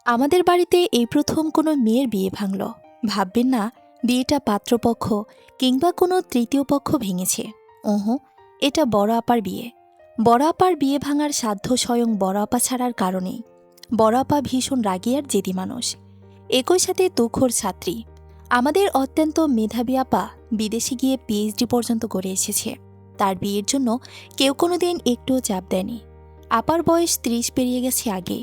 আমাদের বাড়িতে এই প্রথম কোনো মেয়ের বিয়ে ভাঙল। ভাববেন না বিয়েটা পাত্রপক্ষ কিংবা কোনো তৃতীয় পক্ষ ভেঙেছে। ওহো, এটা বড় আপার বিয়ে। বড় আপার বিয়ে ভাঙার সাধ্য স্বয়ং বড় আপা ছাড়ার কারণেই। বড় আপা ভীষণ রাগী আর জেদি মানুষ, একই সাথে তুখোর ছাত্রী। আমাদের অত্যন্ত মেধাবী আপা বিদেশে গিয়ে পিএইচডি পর্যন্ত করে এসেছে। তার বিয়ের জন্য কেউ কোনোদিন একটুও চাপ দেয়নি। আপার বয়স ৩০ পেরিয়ে গেছে আগে।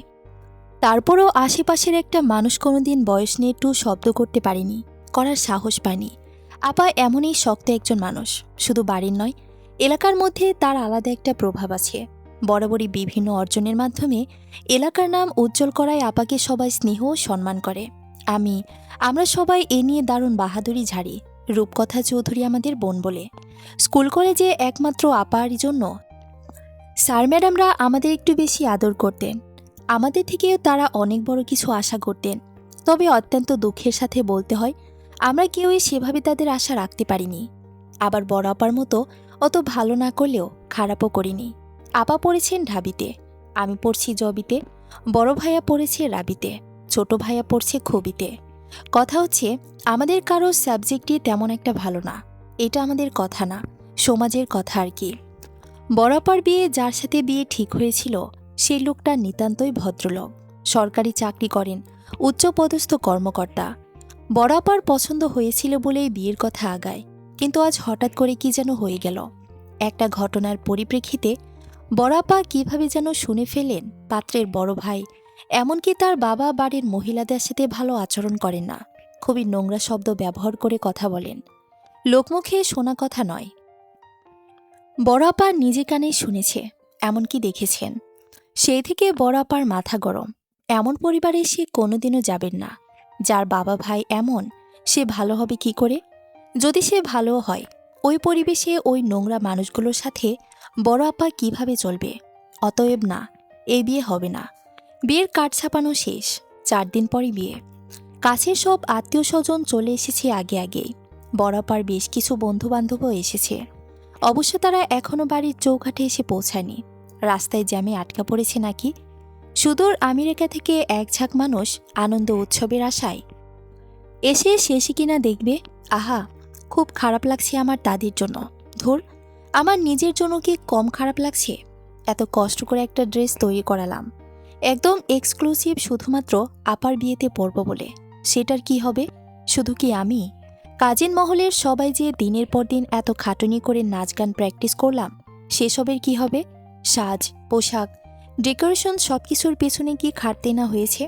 তারপরও আশেপাশের একটা মানুষ কোনোদিন বয়স নিয়ে একটু শব্দ করতে পারেনি, করার সাহস পায়নি। আপা এমনই শক্ত একজন মানুষ, শুধু বাড়ির নয়, এলাকার মধ্যে তার আলাদা একটা প্রভাব আছে। বরাবরই বিভিন্ন অর্জনের মাধ্যমে এলাকার নাম উজ্জ্বল করায় আপাকে সবাই স্নেহ ও সম্মান করে। আমরা সবাই এ নিয়ে দারুণ বাহাদুরি ঝাড়ি। রূপকথা চৌধুরী আমাদের বোন বলে। স্কুল কলেজে একমাত্র আপারই জন্য স্যার ম্যাডামরা আমাদের একটু বেশি আদর করতেন। আমাদের থেকেও তারা অনেক বড় কিছু আশা করতেন। তবে অত্যন্ত দুঃখের সাথে বলতে হয়, আমরা কেউই সেভাবে তাদের আশা রাখতে পারিনি। আবার বড় আপার মতো অত ভালো না করলেও খারাপও করিনি। আপা পড়েছেন ঢাবিতে, আমি পড়ছি জবিতে, বড় ভাইয়া পড়েছে রাবিতে, ছোট ভাইয়া পড়ছে খুবিতে। কথা হচ্ছে, আমাদের কারো সাবজেক্টই তেমন একটা ভালো না। এটা আমাদের কথা না, সমাজের কথা আর কি। বড় আপার বিয়ে যার সাথে বিয়ে ঠিক হয়েছিল সেই লোকটা নিতান্তই ভদ্রলোক, সরকারি চাকরি করেন, উচ্চপদস্থ কর্মকর্তা। বড় আপার পছন্দ হয়েছিল বলেই বিয়ের কথা আগায়, কিন্তু আজ হঠাৎ করে কি যেন হয়ে গেল। একটা ঘটনার পরিপ্রেক্ষিতে বড় আপা কীভাবে যেন শুনে ফেলেন পাত্রের বড় ভাই এমনকি তার বাবা বাড়ির মহিলাদের সাথে ভালো আচরণ করেন না, খুবই নোংরা শব্দ ব্যবহার করে কথা বলেন। লোকমুখে শোনা কথা নয়, বড় আপা নিজে কানেই শুনেছে, এমনকি দেখেছেন। সেই থেকে বড় আপার মাথা গরম। এমন পরিবারে সে কোনোদিনও যাবেন না। যার বাবা ভাই এমন, সে ভালো হবে কি করে? যদি সে ভালো হয়, ওই পরিবেশে ওই নোংরা মানুষগুলোর সাথে বড় আপা কিভাবে চলবে? অতএব না, এই বিয়ে হবে না। বিয়ের কার্ড ছাপানো শেষ, 4 দিন পরই বিয়ে। কাছের সব আত্মীয় স্বজন চলে এসেছে আগে আগেই। বড় আপার বেশ কিছু বন্ধু বান্ধবও এসেছে। অবশ্য তারা এখনও বাড়ির চৌকাঠে এসে পৌঁছায়নি, রাস্তায় জ্যামে আটকা পড়েছে নাকি। সুদূর আমেরিকা থেকে এক ঝাঁক মানুষ আনন্দ উৎসবের আশায় এসে শেষে কিনা দেখবে। আহা, খুব খারাপ লাগছে আমার তাদের জন্য। ধুর, আমার নিজের জন্য কি কম খারাপ লাগছে? এত কষ্ট করে একটা ড্রেস তৈরি করালাম, একদম এক্সক্লুসিভ, শুধুমাত্র আপার বিয়েতে পরব বলে। সেটার কি হবে? শুধু কি আমি? কাজিন মহলের সবাই যে দিনের পর দিন এত খাটুনি করে নাচ গান প্র্যাকটিস করলাম, সেসবের কি হবে? সাজ, পোশাক, ডেকোরেশন সবকিছুর পেছনে কি খাটতে না হয়েছে?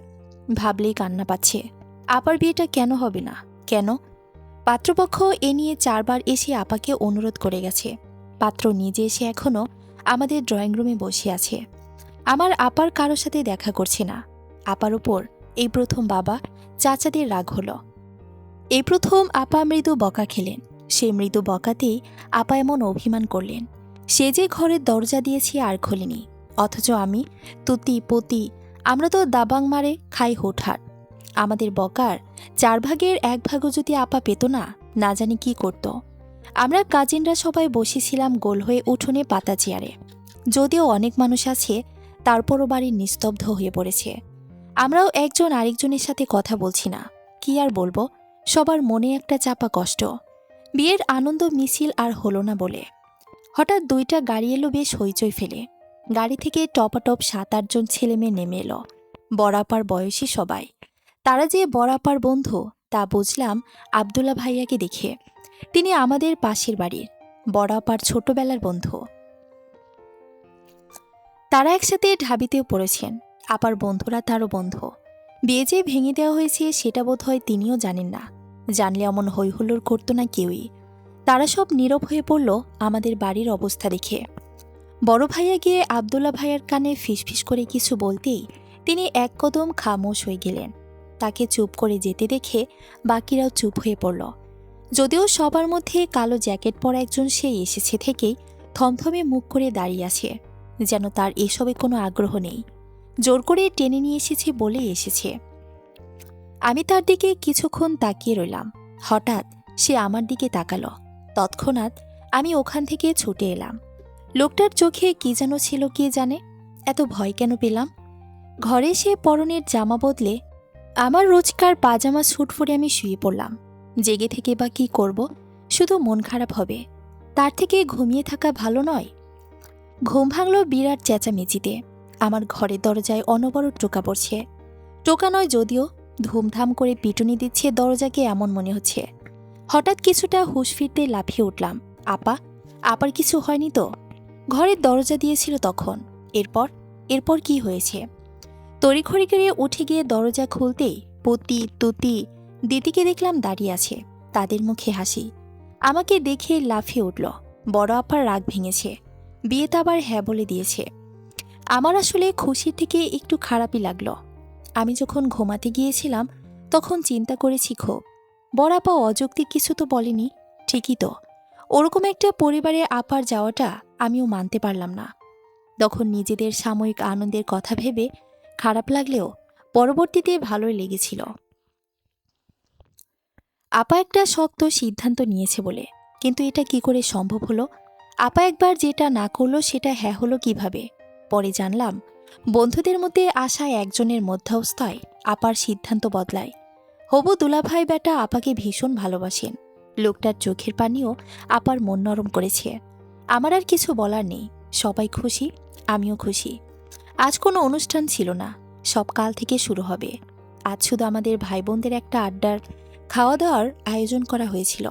ভাবলেই কান্না পাচ্ছে। আপার বিয়েটা কেন হবে না? কেন? পাত্রপক্ষ এ নিয়ে 4 বার এসে আপাকে অনুরোধ করে গেছে। পাত্র নিজে এসে এখনও আমাদের ড্রয়িং রুমে বসে আছে। আমার আপার কারোর সাথে দেখা করছে না। আপার উপর এই প্রথম বাবা চাচাদের রাগ হলো। এই প্রথম আপা মৃদু বকা খেলেন। সেই মৃদু বকাতেই আপা এমন অভিমান করলেন, সে যে ঘরের দরজা দিয়েছি আর খোলেনি। অথচ আমি, তুতি পতি, আমরা তো দাবাং মারে খাই হুটহাট। আমাদের বকার 4 ভাগের 1 ভাগও যদি আপা পেত না, না জানি কি করত। আমরা কাজিনরা সবাই বসেছিলাম গোল হয়ে উঠোনে পাতা চেয়ারে। যদিও অনেক মানুষ আছে, তারপরও বাড়ি নিস্তব্ধ হয়ে পড়েছে। আমরাও একজন আরেকজনের সাথে কথা বলছি না। কি আর বলবো, সবার মনে একটা চাপা কষ্ট। বিয়ের আনন্দ মিছিল আর হলো না বলে। হঠাৎ 2টা গাড়ি এলো বেশ হইচই ফেলে। গাড়ি থেকে টপাটপ 7-8 জন ছেলেমেয়ে নেমে এলো। বড় আপার বয়সী সবাই। তারা যে বড় আপার বন্ধু তা বুঝলাম আব্দুল্লাহ ভাইয়াকে দেখে। তিনি আমাদের পাশের বাড়ির বড় আপার ছোটবেলার বন্ধু। তারা একসাথে ঢাবিতেও পড়েছেন। আপার বন্ধুরা তারও বন্ধু। বিয়ে যে ভেঙে দেওয়া হয়েছে সেটা বোধহয় তিনিও জানেন না। জানলে এমন হৈহুল্লোড় করতো না কেউই। তারা সব নীরব হয়ে পড়ল আমাদের বাড়ির অবস্থা দেখে। বড় ভাইয়া গিয়ে আব্দুল্লাহ ভাইয়ার কানে ফিসফিস করে কিছু বলতেই তিনি এক কদম খামোশ হয়ে গেলেন। তাকে চুপ করে যেতে দেখে বাকিরাও চুপ হয়ে পড়ল। যদিও সবার মধ্যে কালো জ্যাকেট পরা একজন সেই এসেছে থেকেই থমথমে মুখ করে দাঁড়িয়ে আছে, যেন তার এসবে কোনো আগ্রহ নেই। জোর করে টেনে নিয়ে এসেছে বলেই এসেছে। আমি তার দিকে কিছুক্ষণ তাকিয়ে রইলাম। হঠাৎ সে আমার দিকে তাকালো। তৎক্ষণাৎ আমি ওখান থেকে ছুটে এলাম। লোকটার চোখে কি যেন ছিল, কে জানে। এত ভয় কেন পেলাম? ঘরে এসে পরনের জামা বদলে আমার রোজকার পাজামা স্যুট পরে আমি শুয়ে পড়লাম। জেগে থেকে বা কি করব, শুধু মন খারাপ হবে। তার থেকে ঘুমিয়ে থাকা ভালো নয়? ঘুম ভাঙল বিরাট চেঁচামেচিতে। আমার ঘরের দরজায় অনবরত টোকা পড়ছে। টোকা নয় যদিও, ধুমধাম করে পিটুনি দিচ্ছে দরজাকে এমন মনে হচ্ছে। হঠাৎ কিছুটা হুঁশ ফিরতে লাফিয়ে উঠলাম। আপা, আপার কিছু হয়নি তো? ঘরের দরজা দিয়েছিল তখন। এরপর এরপর কি হয়েছে? তড়িঘড়ি করে উঠে গিয়ে দরজা খুলতেই পতি তুতি দিদিকে দেখলাম দাঁড়িয়ে আছে। তাদের মুখে হাসি। আমাকে দেখে লাফিয়ে উঠল। বড় আপার রাগ ভেঙেছে। বিয়েতে আবার হ্যাঁ বলে দিয়েছে। আমার আসলে খুশির থেকে একটু খারাপই লাগলো। আমি যখন ঘুমাতে গিয়েছিলাম তখন চিন্তা করেছি খুব। বড় আপা অযৌক্তিক কিছু তো বলেনি। ঠিকই তো, ওরকম একটা পরিবারে আপার যাওয়াটা আমিও মানতে পারলাম না। তখন নিজেদের সাময়িক আনন্দের কথা ভেবে খারাপ লাগলেও পরবর্তীতে ভালোই লেগেছিল। আপা একটা শক্ত সিদ্ধান্ত নিয়েছে বলে। কিন্তু এটা কি করে সম্ভব হলো? আপা একবার যেটা না করলো সেটা হ্যাঁ হলো কিভাবে? পরে জানলাম বন্ধুদের মধ্যে আসা একজনের মধ্যস্থতায় আপার সিদ্ধান্ত বদলায়। হবু দুলাভাই বেটা আপাকে ভীষণ ভালোবাসেন। লোকটার চোখের পানিও আপার মন নরম করেছে। আমার আর কিছু বলার নেই। সবাই খুশি, আমিও খুশি। আজ কোনো অনুষ্ঠান ছিল না, সব কাল থেকে শুরু হবে। আজ শুধু আমাদের ভাই বোনদের একটা আড্ডার খাওয়া দাওয়ার আয়োজন করা হয়েছিল।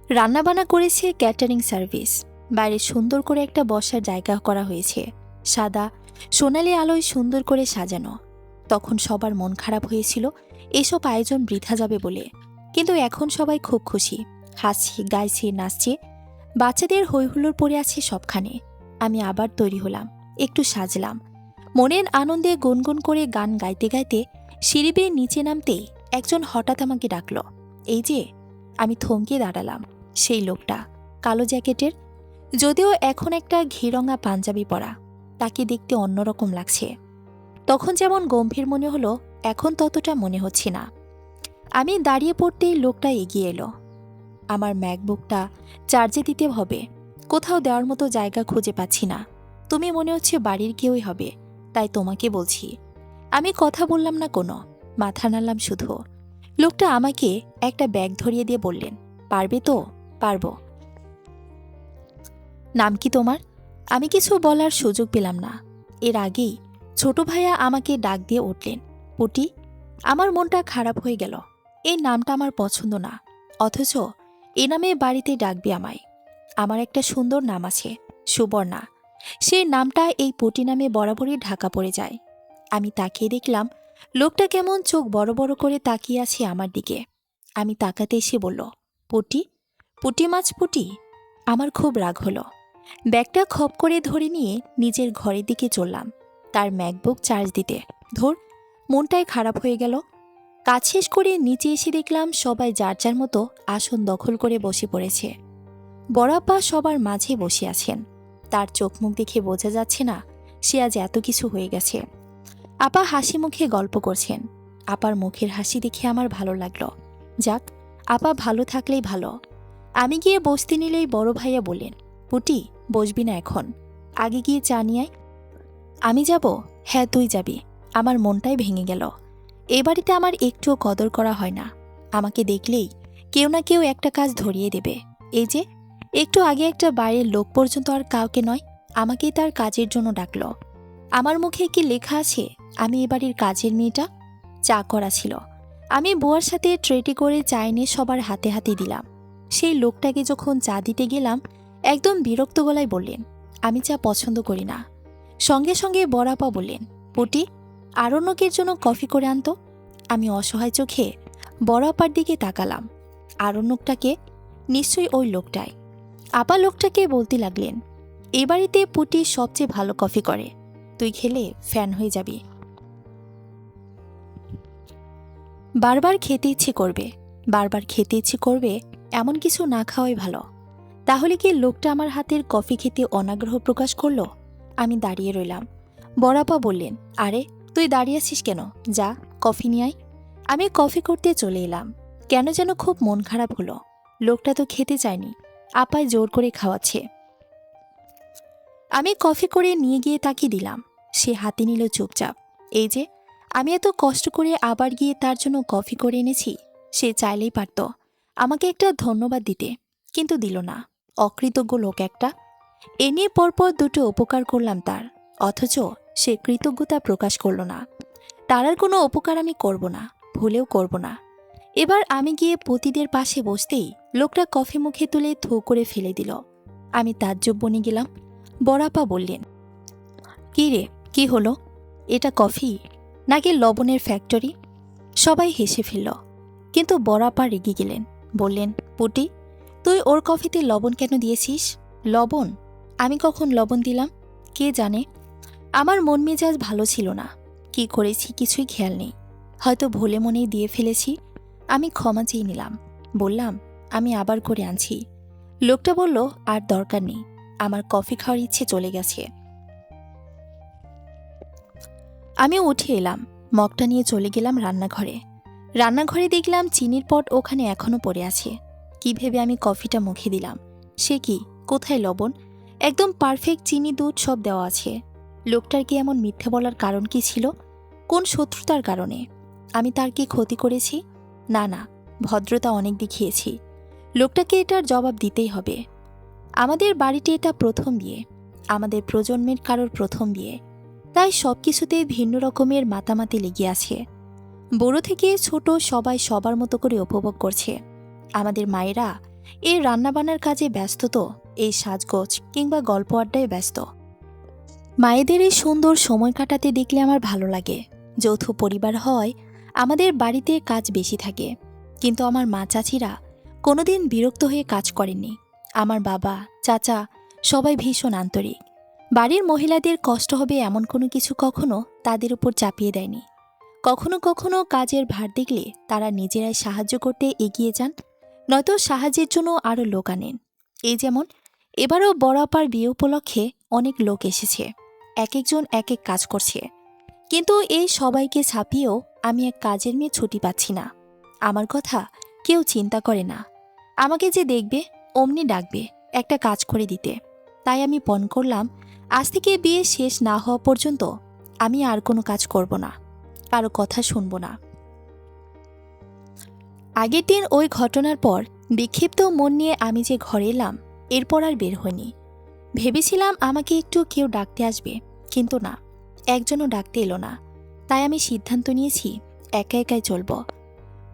রান্নাবান্না করেছে ক্যাটারিং সার্ভিস। বাইরে সুন্দর করে একটা বসার জায়গা করা হয়েছে, সাদা সোনালি আলোয় সুন্দর করে সাজানো। তখন সবার মন খারাপ হয়েছিল এসব আয়োজন বৃথা যাবে বলে, কিন্তু এখন সবাই খুব খুশি। হাসছে, গাইছে, নাচছে। বাচ্চাদের হৈহুল্লোড় পড়ে আছে সবখানে। আমি আবার তৈরি হলাম, একটু সাজলাম। মনের আনন্দে গুনগুন করে গান গাইতে গাইতে সিঁড়ি বেয়ে নিচে নামতেই একজন হঠাৎ আমাকে ডাকল। এই যে! আমি থমকে দাঁড়ালাম। সেই লোকটা, কালো জ্যাকেটের, যদিও এখন একটা ঘিরঙা পাঞ্জাবি পরা। তাকে দেখতে অন্যরকম লাগছে। তখন যেমন গম্ভীর মনে হলো, এখন ততটা মনে হচ্ছে না। আমি দাঁড়িয়ে পড়তেই লোকটা এগিয়ে এলো। আমার ম্যাকবুকটা চার্জে দিতে হবে, কোথাও দেওয়ার মতো জায়গা খুঁজে পাচ্ছি না। তুমি মনে হচ্ছে বাড়ির কেউই হবে, তাই তোমাকে বলছি। আমি কথা বললাম না কোনো, মাথা নাড়লাম শুধু। লোকটা আমাকে একটা ব্যাগ ধরিয়ে দিয়ে বললেন, পারবে তো? পারবো। নাম কি তোমার? আমি কিছু বলার সুযোগ পেলাম না। এর আগেই ছোট ভাইয়া আমাকে ডাক দিয়ে উঠলেন, পুটি। আমার মনটা খারাপ হয়ে গেল। এই নামটা আমার পছন্দ না, অথচ এ নামে বাড়িতে ডাকবে আমায়। আমার একটা সুন্দর নাম আছে, সুবর্ণা। সেই নামটা এই পুটি নামে বরাবরই ঢাকা পড়ে যায়। আমি তাকিয়ে দেখলাম লোকটা কেমন চোখ বড় বড় করে তাকিয়ে আছে আমার দিকে। আমি তাকাতে এসে বলল, পুটি? পুটি মাছ পুটি? আমার খুব রাগ হলো। ব্যাগটা খপ করে ধরে নিয়ে নিজের ঘরের দিকে চললাম, তার ম্যাকবুক চার্জ দিতে। ধর, মনটাই খারাপ হয়ে গেল। কাজ শেষ করে নিচে এসে দেখলাম সবাই যার যার মতো আসন দখল করে বসে পড়েছে। বড়াপা সবার মাঝে বসে আছেন। তার চোখ মুখ দেখে বোঝা যাচ্ছে না সে আজ এত কিছু হয়ে গেছে। আপা হাসি মুখে গল্প করছেন। আপার মুখের হাসি দেখে আমার ভালো লাগলো। যাক, আপা ভালো থাকলেই ভালো। আমি গিয়ে বসতে নিলেই বড় ভাইয়া বললেন, পুটি বসবি না এখন, আগে গিয়ে চা নিয়ে আয়। আমি যাব? হ্যাঁ তুই যাবি। আমার মনটাই ভেঙে গেল। এ বাড়িতে আমার একটুও কদর করা হয় না। আমাকে দেখলেই কেউ না কেউ একটা কাজ ধরিয়ে দেবে। এই যে একটু আগে একটা বাইরের লোক পর্যন্ত আর কাউকে নয়, আমাকেই তার কাজের জন্য ডাকলো। আমার মুখে কি লেখা আছে আমি এ বাড়ির কাজের মেয়েটা? চা করা ছিল। আমি বুয়ার সাথে ট্রেটি করে চা এনে সবার হাতে হাতে দিলাম। সেই লোকটাকে যখন চা দিতে গেলাম একদম বিরক্ত গলায় বললেন, আমি চা পছন্দ করি না। সঙ্গে সঙ্গে বড়াপা বললেন, পুটি আরণ্যকের জন্য কফি করে আনতো। আমি অসহায় চোখে বড়াপার দিকে তাকালাম। আরণ্যকটাকে? নিশ্চয়ই ওই লোকটাই। আপা লোকটাকে বলতে লাগলেন, এ বাড়িতে পুটি সবচেয়ে ভালো কফি করে, তুই খেলে ফ্যান হয়ে যাবি। বারবার খেতে ইচ্ছে করবে, বারবার খেতে ইচ্ছে করবে, এমন কিছু না খাওয়াই ভালো। তাহলে কি লোকটা আমার হাতের কফি খেতে অনাগ্রহ প্রকাশ করলো? আমি দাঁড়িয়ে রইলাম। বড়াপা বললেন, আরে তুই দাঁড়িয়ে আছিস কেন? যা কফি নিয়ে আয়। আমি কফি করতে চলে এলাম। কেন যেন খুব মন খারাপ হলো। লোকটা তো খেতে চায়নি, আপায় জোর করে খাওয়াচ্ছে। আমি কফি করে নিয়ে গিয়ে তাকে দিলাম। সে হাতে নিল চুপচাপ। এই যে আমি এত কষ্ট করে আবার গিয়ে তার জন্য কফি করে এনেছি। সে চাইলেই পারত আমাকে একটা ধন্যবাদ দিতে, কিন্তু দিল না। অকৃতজ্ঞ লোক একটা। এ নিয়ে পরপর দুটো উপকার করলাম তার, অথচ সে কৃতজ্ঞতা প্রকাশ করল না। তার আর কোনো উপকার আমি করব না, ভুলেও করব না। এবার আমি গিয়ে পতিদের পাশে বসতেই লোকটা কফি মুখে তুলে থু করে ফেলে দিল। আমি তাজ্জব বনে গেলাম। বড়াপা বললেন, কি রে, কি হলো? এটা কফি নাকি লবণের ফ্যাক্টরি? সবাই হেসে ফেলল, কিন্তু বড়াপা রেগে গেলেন। বললেন, পুটি, তুই ওর কফিতে লবণ কেন দিয়েছিস? লবণ? আমি কখন লবণ দিলাম? কে জানে। আমার মন মেজাজ ভালো ছিল না। কি করেছি কিছুই খেয়াল নেই। হয়তো ভুলে মনেই দিয়ে ফেলেছি। আমি ক্ষমা চেয়ে নিলাম। বললাম, আমি আবার করে আনছি। লোকটা বলল, আর দরকার নেই, আমার কফি খাওয়ার ইচ্ছে চলে গেছে। আমি উঠে এলাম, মগটা নিয়ে চলে গেলাম রান্নাঘরে। রান্নাঘরে দেখলাম চিনির পট ওখানে এখনো পড়ে আছে। কি ভেবে আমি কফিটা মুখে দিলাম। সে কি, কোথায় লবণ? একদম পারফেক্ট চিনি দুধ সব দেওয়া আছে। লোকটার কি এমন মিথ্যে বলার কারণ কি ছিল? কোন শত্রুতার কারণে? আমি তার কি ক্ষতি করেছি? না না, ভদ্রতা অনেক দেখিয়েছি। লোকটাকে এটার জবাব দিতেই হবে। আমাদের বাড়িতে এটা প্রথম বিয়ে, আমাদের প্রজন্মের কারোর প্রথম বিয়ে। তাই সব কিছুতে ভিন্ন রকমের মাতামাতি লেগে আছে। বড় থেকে ছোট সবাই সবার মতো করে উপভোগ করছে। আমাদের মায়েরা এই রান্নাবান্নার কাজে ব্যস্ত, তো এই সাজগোজ কিংবা গল্প আড্ডায় ব্যস্ত। মায়েদের এই সুন্দর সময় কাটাতে দেখলে আমার ভালো লাগে। যৌথ পরিবার হয়, আমাদের বাড়িতে কাজ বেশি থাকে, কিন্তু আমার মা চাচিরা কোনোদিন বিরক্ত হয়ে কাজ করেননি। আমার বাবা, চাচা সবাই ভীষণ আন্তরিক। বাড়ির মহিলাদের কষ্ট হবে এমন কোনো কিছু কখনো তাদের উপর চাপিয়ে দেয়নি। কখনো কখনো কাজের ভার দেখলে তারা নিজেরাই সাহায্য করতে এগিয়ে যান, নয়তো সাহায্যের জন্য আরও লোক আনেন। এই যেমন এবারও বড় আপার বিয়ে উপলক্ষে অনেক লোক এসেছে, এক একজন এক এক কাজ করছে। কিন্তু এই সবাইকে ছাপিয়েও আমি এক কাজের মেয়ে ছুটি পাচ্ছি না। আমার কথা কেউ চিন্তা করে না। আমাকে যে দেখবে অমনি ডাকবে একটা কাজ করে দিতে। তাই আমি পণ করলাম, আজ থেকে বিয়ে শেষ না হওয়া পর্যন্ত আমি আর কোনো কাজ করব না, কারো কথা শুনব না। আগের দিন ওই ঘটনার পর বিক্ষিপ্ত মন নিয়ে আমি যে ঘরে এলাম, এরপর আর বের হইনি। ভেবেছিলাম আমাকে একটু কেউ ডাকতে আসবে, কিন্তু না, একজনও ডাকতে এলো না। তাই আমি সিদ্ধান্ত নিয়েছি একা একাই চলব।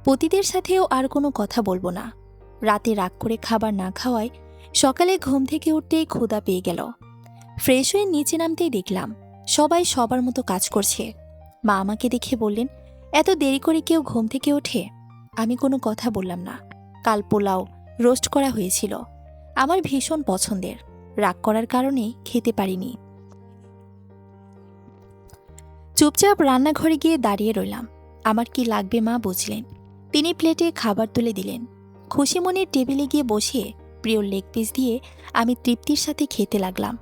পতিদের সাথেও আর কোনো কথা বলবো না। রাতে রাগ করে খাবার না খাওয়ায় সকালে ঘুম থেকে উঠতেই ক্ষুধা পেয়ে গেল। ফ্রেশ হয়ে নিচে নামতেই দেখলাম সবাই সবার মতো কাজ করছে। মা আমাকে দেখে বললেন, এত দেরি করে কেউ ঘুম থেকে ওঠে? আমি কোনো কথা বললাম না। কাল পোলাও রোস্ট করা হয়েছিল, আমার ভীষণ পছন্দের। রাগ করার কারণে খেতে পারিনি। চুপচাপ রান্নাঘরে গিয়ে দাঁড়িয়ে রইলাম। আমার কি লাগবে মা বুঝলেন। তিনি প্লেটে খাবার তুলে দিলেন। খুশি মনে টেবিলে গিয়ে বসে প্রিয় লেগ পিস দিয়ে আমি তৃপ্তির সাথে খেতে লাগলাম।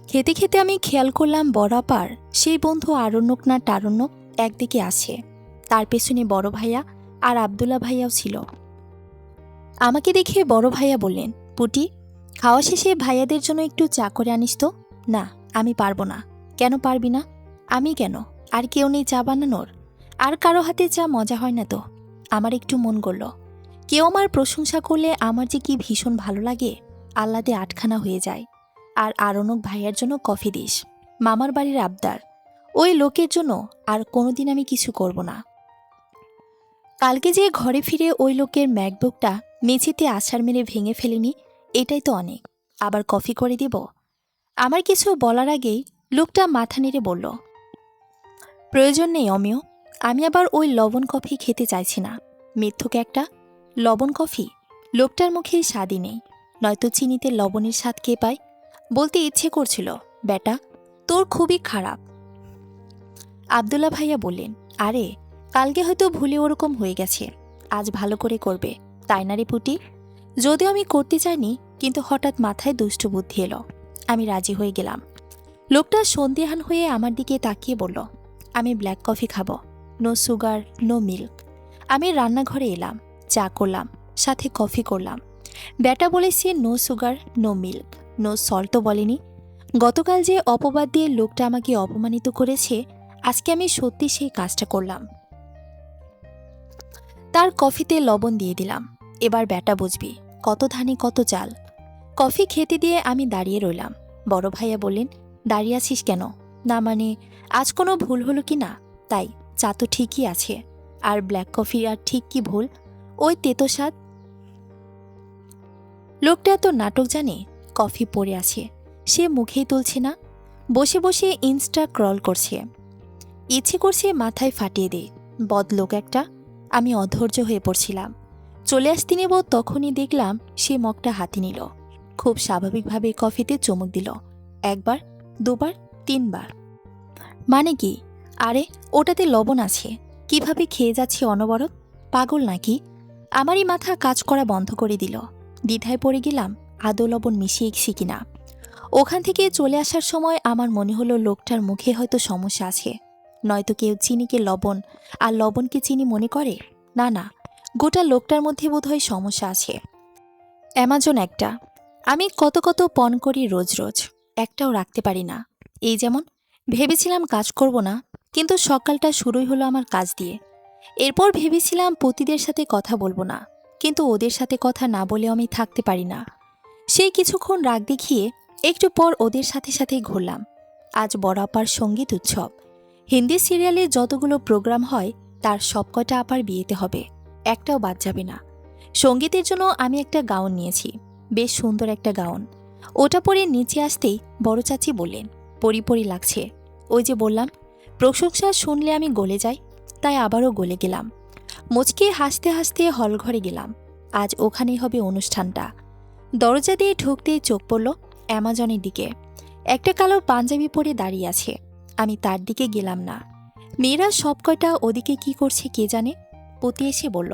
খেতে খেতে আমি খেয়াল করলাম বড় আপার সেই বন্ধু আরণ্যক না টারণ্যক একদিকে আছে, তার পেছনে বড় ভাইয়া আর আব্দুল্লা ভাইয়াও ছিল। আমাকে দেখে বড় ভাইয়া বললেন, পুটি, খাওয়া শেষে ভাইয়াদের জন্য একটু চা করে আনিস তো। না, আমি পারবো না। কেন পারবি না? আমি কেন? আর কেউ নেই চা বানানোর? আর কারো হাতে চা মজা হয় না তো? আমার একটু মন গড়ল। কেউ আমার প্রশংসা করলে আমার যে কি ভীষণ ভালো লাগে, আহ্লাদে আটখানা হয়ে যায়। আর আরণ্যক ভাইয়ার জন্য কফি দিস, মামার বাড়ির আবদার। ওই লোকের জন্য আর কোনোদিন আমি কিছু করব না। কালকে যে ঘরে ফিরে ওই লোকের ম্যাকবুকটা মেঝেতে আছাড় মেরে ভেঙে ফেলিনি, এটাই তো অনেক। আবার কফি করে দিব? আমার কিছু বলার আগেই লোকটা মাথা নেড়ে বলল, প্রয়োজন নেই অমিয়। আমি আবার ওই লবণ কফি খেতে চাইছি না। মিথ্যুক একটা। লবণ কফি? লোকটার মুখে স্বাদই নেই, নয়তো চিনিতে লবণের স্বাদ কে পায়? বলতে ইচ্ছে করছিল, বেটা তোর খুবই খারাপ। আব্দুল্লা ভাইয়া বললেন, আরে কালকে হয়তো ভুলে ওরকম হয়ে গেছে, আজ ভালো করে করবে, তাই না রে পুটি? যদিও আমি করতে চাইনি, কিন্তু হঠাৎ মাথায় দুষ্ট বুদ্ধি এলো। আমি রাজি হয়ে গেলাম। লোকটা সন্দেহান হয়ে আমার দিকে তাকিয়ে বলল, আমি ব্ল্যাক কফি খাবো, নো সুগার নো মিল্ক। আমি রান্নাঘরে এলাম, চা করলাম, সাথে কফি করলাম। ব্যাটা বলেছে no sugar no milk, no সল্টও বলেনি। গতকাল যে অপবাদ দিয়ে লোকটা আমাকে অপমানিত করেছে, আজকে আমি সত্যি সেই কাজটা করলাম। তার কফিতে লবণ দিয়ে দিলাম। এবার ব্যাটা বুঝবি, কত ধানে কত চাল। কফি খেতে দিয়ে আমি দাঁড়িয়ে রইলাম। বড় ভাইয়া বললেন, দাঁড়িয়ে আছিস কেন? না মানে, আজ কোনো ভুল হলো কি না তাই? চা তো ঠিকই আছে, আর ব্ল্যাক কফি আর ঠিক কি ভুল? ওই তেতো স্বাদ। লোকটা এত নাটক জানে। কফি পড়ে আছে, সে মুখেই তুলছে না, বসে বসে ইনস্টা ক্রল করছে। ইচ্ছে করছে মাথায় ফাটিয়ে দে, বদলোক একটা। আমি অধৈর্য হয়ে পড়ছিলাম। চলে আসতে নেব তখনই দেখলাম সে মগটা হাতে নিল, খুব স্বাভাবিকভাবে কফিতে চুমুক দিল। একবার, দুবার, তিনবার। মানে কি? আরে ওটাতে লবণ আছে, কিভাবে খেয়ে যাচ্ছে অনবরত? পাগল নাকি? আমারই মাথা কাজ করা বন্ধ করে দিল। দ্বিধায় পড়ে গেলাম আদৌ লবণ মিশিয়েছি কিনা। ওখান থেকে চলে আসার সময় আমার মনে হলো লোকটার মুখে হয়তো সমস্যা আছে, নয়তো কেউ চিনিকে লবণ আর লবণকে চিনি মনে করে। না না, গোটা লোকটার মধ্যে বোধহয় সমস্যা আছে। অ্যামাজন একটা। আমি কত কত পণ করি রোজ রোজ, একটাও রাখতে পারি না। এই যেমন ভেবেছিলাম কাজ করব না, কিন্তু সকালটা শুরুই হলো আমার কাজ দিয়ে। এরপর ভেবেছিলাম পতিদের সাথে কথা বলবো না, কিন্তু ওদের সাথে কথা না বলেও আমি থাকতে পারি না। সেই কিছুক্ষণ রাগ দেখিয়ে একটু পর ওদের সাথে সাথে ঘুরলাম। আজ বড় আপার সঙ্গীত উৎসব। হিন্দি সিরিয়ালে যতগুলো প্রোগ্রাম হয় তার সবকটা আপার বিয়েতে হবে, একটাও বাদ যাবে না। সঙ্গীতের জন্য আমি একটা গাউন নিয়েছি, বেশ সুন্দর একটা গাউন। ওটা পরে নিচে আসতেই বড় চাচি বললেন, পরি পরি লাগছে। ওই যে বললাম, প্রশংসা শুনলে আমি গলে যাই, তাই আবারও গলে গেলাম। মুচকে হাসতে হাসতে হলঘরে গেলাম। আজ ওখানেই হবে অনুষ্ঠানটা। দরজা দিয়ে ঢুকতেই চোখ পড়ল অ্যামাজনের দিকে। একটা কালো পাঞ্জাবি পরে দাঁড়িয়ে আছে। আমি তার দিকে গেলাম না। মেয়েরা সব কয়টা ওদিকে কি করছে কে জানে। পতি এসে বলল,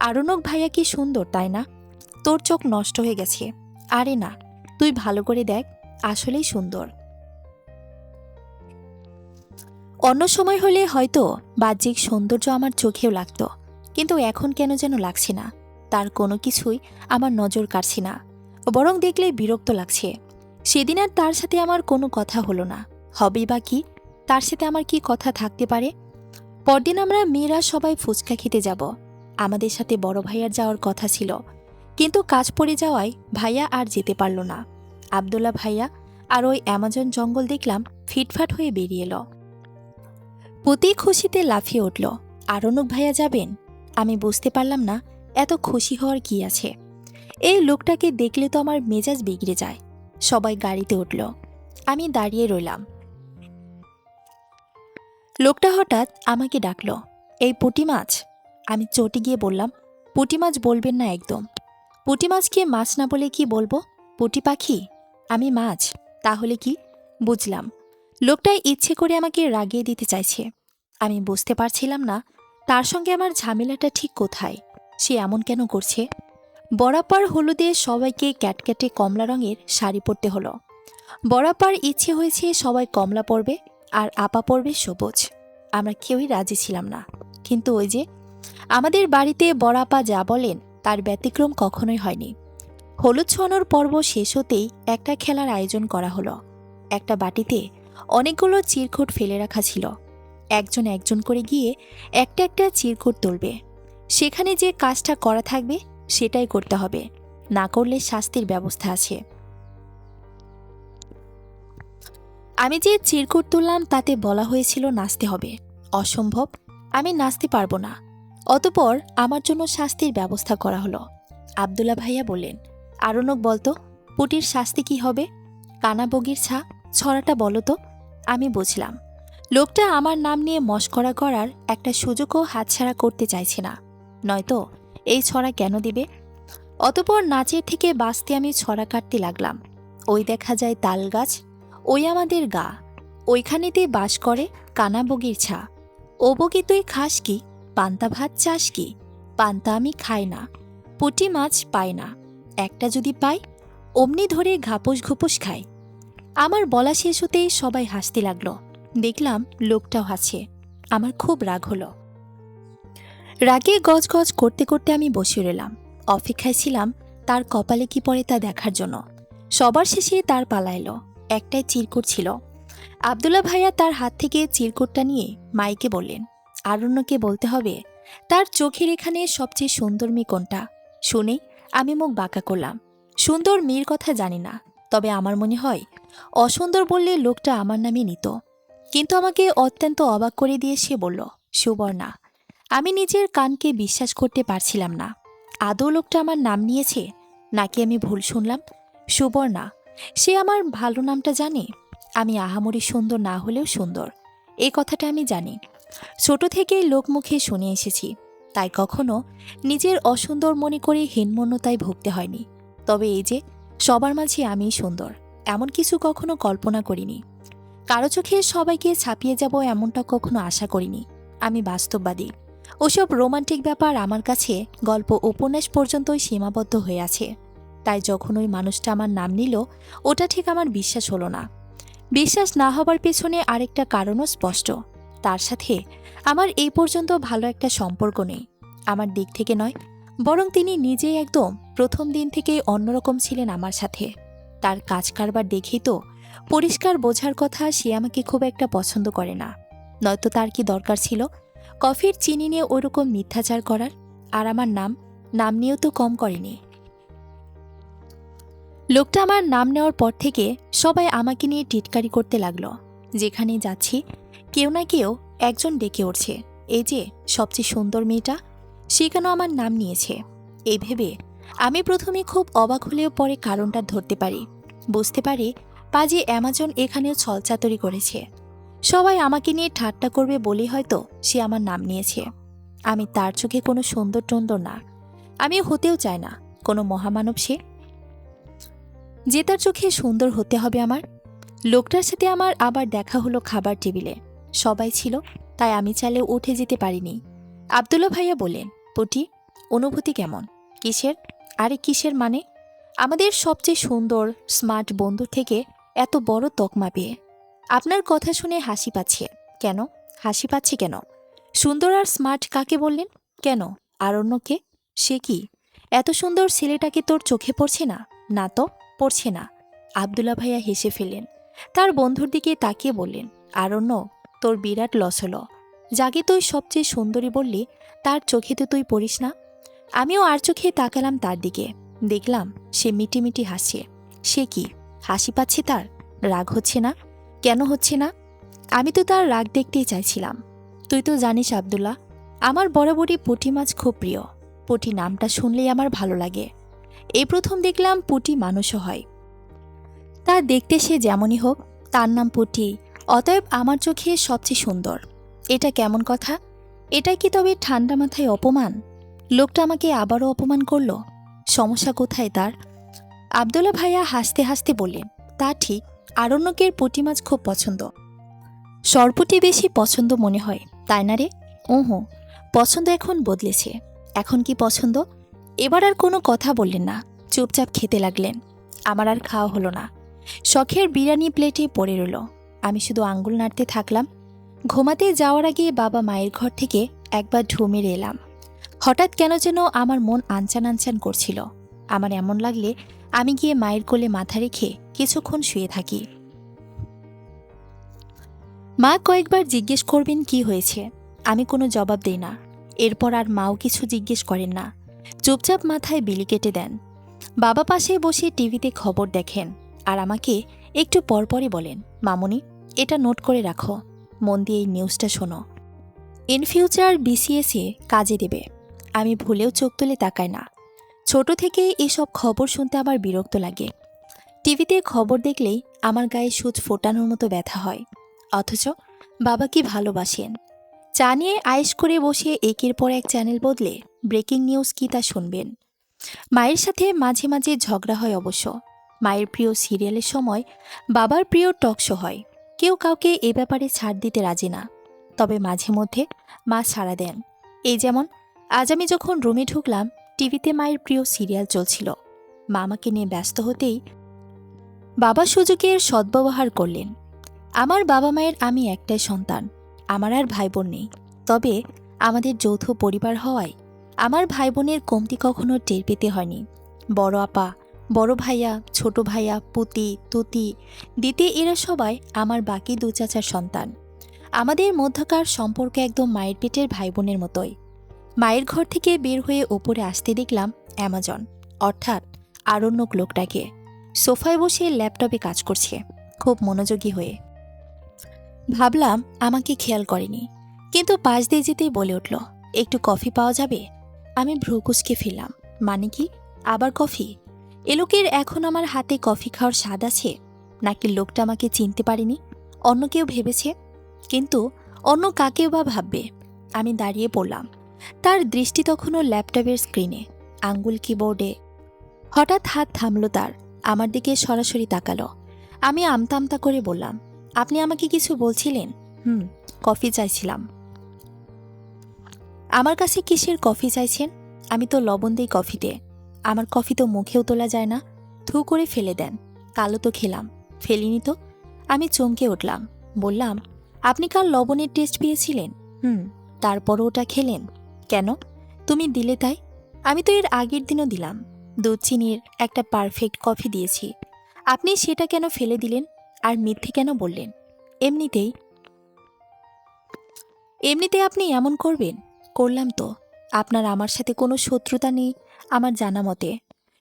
আরণক ভাইয়া কি সুন্দর তাই না? তোর চোখ নষ্ট হয়ে গেছে। আরে না, তুই ভালো করে দেখ, আসলেই সুন্দর। অন্য সময় হলে হয়তো বাহ্যিক সৌন্দর্য আমার চোখেও লাগতো, কিন্তু এখন কেন যেন লাগছে না। তার কোনো কিছুই আমার নজর কাটছে না, বরং দেখলে বিরক্ত লাগছে। সেদিন আর তার সাথে আমার কোনো কথা হলো না। হবেই বা কি? তার সাথে আমার কি কথা থাকতে পারে? পরদিন আমরা মেয়েরা সবাই ফুচকা খেতে যাব। আমাদের সাথে বড় ভাইয়ার যাওয়ার কথা ছিল, কিন্তু কাজ পড়ে যাওয়ায় ভাইয়া আর যেতে পারল না। আব্দুল্লাহ ভাইয়া আর ওই অ্যামাজন জঙ্গল দেখলাম ফিটফাট হয়ে বেরিয়ে এলো। পতি খুশিতে লাফিয়ে উঠল, আরণক ভাইয়া যাবেন? আমি বুঝতে পারলাম না এত খুশি হওয়ার কি আছে। এই লোকটাকে দেখলে তো আমার মেজাজ বিগড়ে যায়। সবাই গাড়িতে উঠল, আমি দাঁড়িয়ে রইলাম। লোকটা হঠাৎ আমাকে ডাকল, এই পুঁটি মাছ। আমি চটে গিয়ে বললাম, পুঁটি মাছ বলবেন না একদম। পুঁটি মাছকে মাছ না বলে কি বলবো? পুঁটি পাখি। আমি মাছ, তাহলে কি? বুঝলাম, লোকটা ইচ্ছে করে আমাকে রাগিয়ে দিতে চাইছে। আমি বুঝতে পারছিলাম না তার সঙ্গে আমার ঝামেলাটা ঠিক কোথায়। সে এমন কেন করছে? বরাপার হলুদে সবাইকে ক্যাটক্যাটে কমলা রঙের শাড়ি পরতে হলো। বরাপার ইচ্ছে হয়েছে সবাই কমলা পরবে আর আপা পরবে সবুজ। আমরা কেউই রাজি ছিলাম না, কিন্তু ওই যে আমাদের বাড়িতে বড়াপা যা বলেন তার ব্যতিক্রম কখনোই হয়নি। হলুদ ছোঁয়ানোর পর্ব শেষ হতেই একটা খেলার আয়োজন করা হলো। একটা বাটিতে অনেকগুলো চিরকুট ফেলে রাখা ছিল। একজন একজন করে গিয়ে একটা একটা চিরকুট তুলবে। সেখানে যে কাজটা করা থাকবে সেটাই করতে হবে, না করলে শাস্তির ব্যবস্থা আছে। আমি যে চিরকুট তুললাম তাতে বলা হয়েছিল নাচতে হবে। অসম্ভব, আমি নাচতে পারবো না। অতঃপর আমার জন্য শাস্তির ব্যবস্থা করা হলো। আব্দুল্লাহ ভাইয়া বললেন, আরণক বলতো পুটির শাস্তি কি হবে? কানাবগির ছা ছড়াটা বলো তো। আমি বুঝলাম লোকটা আমার নাম নিয়ে মশকরা করার একটা সুযোগও হাতছাড়া করতে চাইছে না, নয়তো এই ছড়া কেন দিবে? অতঃপর নাচের থেকে বাঁচতে আমি ছড়া কাটতে লাগলাম। ওই দেখা যায় তাল গাছ, ওই আমাদের গা, ওইখানেতে বাস করে কানাবগির ছা। ও বগি তুই খাস কি? পান্তা ভাত চাস কি? পান্তা আমি খাই না, পুঁটি মাছ পাই না, একটা যদি পাই অমনি ধরে ঘাপস ঘুপস খাই। আমার বলা শেষ হতেই সবাই হাসতে লাগলো। দেখলাম লোকটাও হাসছে। আমার খুব রাগ হলো। রাগে গজগজ করতে করতে আমি বসে রইলাম। অপেক্ষায় ছিলাম তার কপালে কি পড়ে তা দেখার জন্য। সবার শেষে তার পালা এলো। একটাই চিরকুট ছিল। আব্দুল্লাহ ভাইয়া তার হাত থেকে চিরকুটটা নিয়ে মাইকে বললেন, আরণ্যকে বলতে হবে তার চোখের এখানে সবচেয়ে সুন্দর মেয়ে কোনটা। শুনেই আমি মুখ বাঁকা করলাম। সুন্দর মেয়ের কথা জানি না, তবে আমার মনে হয় অসুন্দর বললে লোকটা আমার নামে নিত। কিন্তু আমাকে অত্যন্ত অবাক করে দিয়ে সে বলল, সুবর্ণা। আমি নিজের কানকে বিশ্বাস করতে পারছিলাম না। আদৌ লোকটা আমার নাম নিয়েছে নাকি আমি ভুল শুনলাম? সুবর্ণা, সে আমার ভালো নামটা জানে। আমি আহামরি সুন্দর না হলেও সুন্দর, এই কথাটা আমি জানি। ছোট থেকেই লোকমুখে শুনে এসেছি, তাই কখনো নিজের অসুন্দর মনে করে হীনমন্যতায় ভুগতে হয়নি। তবে এই যে সবার মাঝে আমিই সুন্দর, এমন কিছু কখনো কল্পনা করিনি। কারো চোখে সবাইকে ছাপিয়ে যাব এমনটা কখনো আশা করিনি। আমি বাস্তববাদী। ওসব রোমান্টিক ব্যাপার আমার কাছে গল্প উপন্যাস পর্যন্তই সীমাবদ্ধ হয়ে আছে। তাই যখন ওই মানুষটা আমার নাম নিল, ওটা ঠিক আমার বিশ্বাস হলো না। বিশ্বাস না হবার পেছনে আরেকটা কারণও স্পষ্ট। তার সাথে আমার এই পর্যন্ত ভালো একটা সম্পর্ক নেই। আমার দিক থেকে নয়, বরং তিনি নিজেই একদম প্রথম দিন থেকেই অন্যরকম ছিলেন আমার সাথে। তার কাজ কারবার দেখেই তো পরিষ্কার বোঝার কথা সে আমাকে খুব একটা পছন্দ করে না। নয়তো তার কি দরকার ছিল কফির চিনি নিয়ে ওইরকম মিথ্যাচার করার? আর আমার নাম নিয়েও তো কম করেনি। লোকটা আমার নাম নেওয়ার পর থেকে সবাই আমাকে নিয়ে টিটকারি করতে লাগলো। যেখানেই যাচ্ছি কেউ না কেউ একজন ডেকে উঠছে, এই যে সবচেয়ে সুন্দর মেয়েটা, সে কেন আমার নাম নিয়েছে। এই ভেবে আমি প্রথমে খুব অবাক হলেও পরে কারণটা ধরতে পারি। বুঝতে পারি পাজি অ্যামাজন এখানেও ছলচাতুরি করেছে। সবাই আমাকে নিয়ে ঠাট্টা করবে বলেই হয়তো সে আমার নাম নিয়েছে। আমি তার চোখে কোনো সুন্দর টন্দর না, আমি হতেও চাই না কোনো মহামানব সে, যে তার চোখে সুন্দর হতে হবে আমার। লোকটার সাথে আমার আবার দেখা হলো খাবার টেবিলে। সবাই ছিল, তাই আমি চাইলেও উঠে যেতে পারিনি। আব্দুল্লাহ ভাইয়া বললেন, পুটি, অনুভূতি কেমন? কিসের? আরে কিসের মানে? আমাদের সবচেয়ে সুন্দর স্মার্ট বন্ধু থেকে এত বড় তকমা পেয়ে। আপনার কথা শুনে হাসি পাচ্ছে কেন? হাসি পাচ্ছে কেন? সুন্দর আর স্মার্ট কাকে বললেন? কেন আরণ্যকে? সে কি এত সুন্দর ছেলেটাকে তোর চোখে পড়ছে না? না তো, পড়ছে না। আব্দুল্লাহ ভাইয়া হেসে ফেললেন। তার বন্ধুর দিকে তাকিয়ে বললেন, আরণ্য, তোর বিরাট লস হলো। যাকে তুই সবচেয়ে সুন্দরী বললি তার চোখে তো তুই পড়িস না। আমিও আর চোখে তাকালাম তার দিকে, দেখলাম সে মিটিমিটি হাসছে। সে কি হাসি পাচ্ছে? তার রাগ হচ্ছে না? কেন হচ্ছে না? আমি তো তার রাগ দেখতেই চাইছিলাম। তুই তো জানিস আব্দুল্লাহ, আমার বরাবরই পুঁটি মাছ খুব প্রিয়। পুঁটি নামটা শুনলেই আমার ভালো লাগে। এই প্রথম দেখলাম পুঁটি মানুষও হয়। তা দেখতে সে যেমনই হোক, তার নাম পুঁটি, অতএব আমার চোখে সবচেয়ে সুন্দর। এটা কেমন কথা? এটাই কি তবে ঠান্ডা মাথায় অপমান? লোকটা আমাকে আবারও অপমান করল। সমস্যা কোথায় তার? আব্দুল্লাহ ভাইয়া হাসতে হাসতে বললেন, তা ঠিক, আরণ্যকের পুঁটি মাছ খুব পছন্দ। সরপুটি বেশি পছন্দ মনে হয়, তাই না রে? ওহো, পছন্দ এখন বদলেছে। এখন কি পছন্দ? এবার আর কোনো কথা বললেন না, চুপচাপ খেতে লাগলেন। আমার আর খাওয়া হলো না। শখের বিরিয়ানি প্লেটে পড়ে রইল। আমি শুধু আঙ্গুল নাড়তে থাকলাম। ঘুমাতে যাওয়ার আগে বাবা মায়ের ঘর থেকে একবার ঢু মেরে এলাম। হঠাৎ কেন যেন আমার মন আনচান আনচান করছিল। আমার এমন লাগলে আমি গিয়ে মায়ের কোলে মাথা রেখে কিছুক্ষণ শুয়ে থাকি। মা কয়েকবার জিজ্ঞেস করবেন কি হয়েছে, আমি কোনো জবাব দেই না। এরপর আর মাও কিছু জিজ্ঞেস করেন না, চুপচাপ মাথায় বিলি কেটে দেন। বাবা পাশে বসে টিভিতে খবর দেখেন আর আমাকে একটু পরপরই বলেন, মামুনি, এটা নোট করে রাখো, মন দিয়ে এই নিউজটা শোনো, ইন ফিউচার বিসিএসে কাজে দেবে। আমি ভুলেও চোখ তুলে তাকাই না। ছোট থেকে এসব খবর শুনতে আমার বিরক্ত লাগে। টিভিতে খবর দেখলেই আমার গায়ে সূচ ফোটানোর মতো ব্যথা হয়। অথচ বাবা কি ভালোবাসেন। চা নিয়ে আয়েশ করে বসে একের পর এক চ্যানেল বদলে ব্রেকিং নিউজ কি তা শুনবেন। মায়ের সাথে মাঝে মাঝে ঝগড়া হয় অবশ্য। মায়ের প্রিয় সিরিয়ালের সময় বাবার প্রিয় টক শো হয়। কেউ কাউকে এ ব্যাপারে ছাড় দিতে রাজি না, তবে মাঝে মধ্যে মা ছাড়া দেন। এই যেমন আজ আমি যখন রুমে ঢুকলাম, টিভিতে মায়ের প্রিয় সিরিয়াল চলছিল। মা আমাকে নিয়ে ব্যস্ত হতেই বাবা সুযোগের সদ্ব্যবহার করলেন। আমার বাবা মায়ের আমি একটাই সন্তান, আমার আর ভাই বোন নেই। তবে আমাদের যৌথ পরিবার হওয়ায় আমার ভাই বোনের কমতি কখনো টের পেতে হয়নি। বড় আপা, বড় ভাইয়া, ছোট ভাইয়া, পুতি, তুতি, দিতি এরা সবাই আমার বাকি দু চাচার সন্তান। আমাদের মধ্যকার সম্পর্ক একদম মায়ের পেটের ভাই বোনের মতোই। মায়ের ঘর থেকে বের হয়ে ওপরে আসতে দেখলাম অ্যামাজন অর্থাৎ আরণ্যক লোকটাকে সোফায় বসে ল্যাপটপে কাজ করছে খুব মনোযোগী হয়ে। ভাবলাম আমাকে খেয়াল করেনি, কিন্তু পাশ দিয়ে যেতেই বলে উঠল, একটু কফি পাওয়া যাবে? আমি ভ্রু কুঁচকে ফেললাম, মানে কি আবার কফি? এ লোকের এখন আমার হাতে কফি খাওয়ার স্বাদ আছে, নাকি লোকটা আমাকে চিনতে পারেনি, অন্য কেউ ভেবেছে? কিন্তু অন্য কাকেও বা ভাববে? আমি দাঁড়িয়ে পড়লাম। তার দৃষ্টি তখনও ল্যাপটপের স্ক্রিনে, আঙ্গুল কিবোর্ডে। হঠাৎ হাত থামল তার, আমার দিকে সরাসরি তাকালো। আমি আমতা আমতা করে বললাম, আপনি আমাকে কিছু বলছিলেন? কফি চাইছিলাম। আমার কাছে কিসের কফি চাইছেন? আমি তো লবণ দিই কফিতে। আমার কফি তো মুখেও তোলা যায় না, থু করে ফেলে দেন। কালো তো খেলাম, ফেলিনি তো। আমি চমকে উঠলাম, বললাম, আপনি কাল লবণের টেস্ট পেয়েছিলেন? তারপরও ওটা খেলেন কেন? তুমি দিলে তাই। আমি তো এর আগের দিনও দিলাম, দুধ চিনির একটা পারফেক্ট কফি দিয়েছি। আপনি সেটা কেন ফেলে দিলেন আর মিথ্যে কেন বললেন? এমনিতেই আপনি এমন করবেন? করলাম তো। আপনার আমার সাথে কোনো শত্রুতা নেই আমার জানা মতে।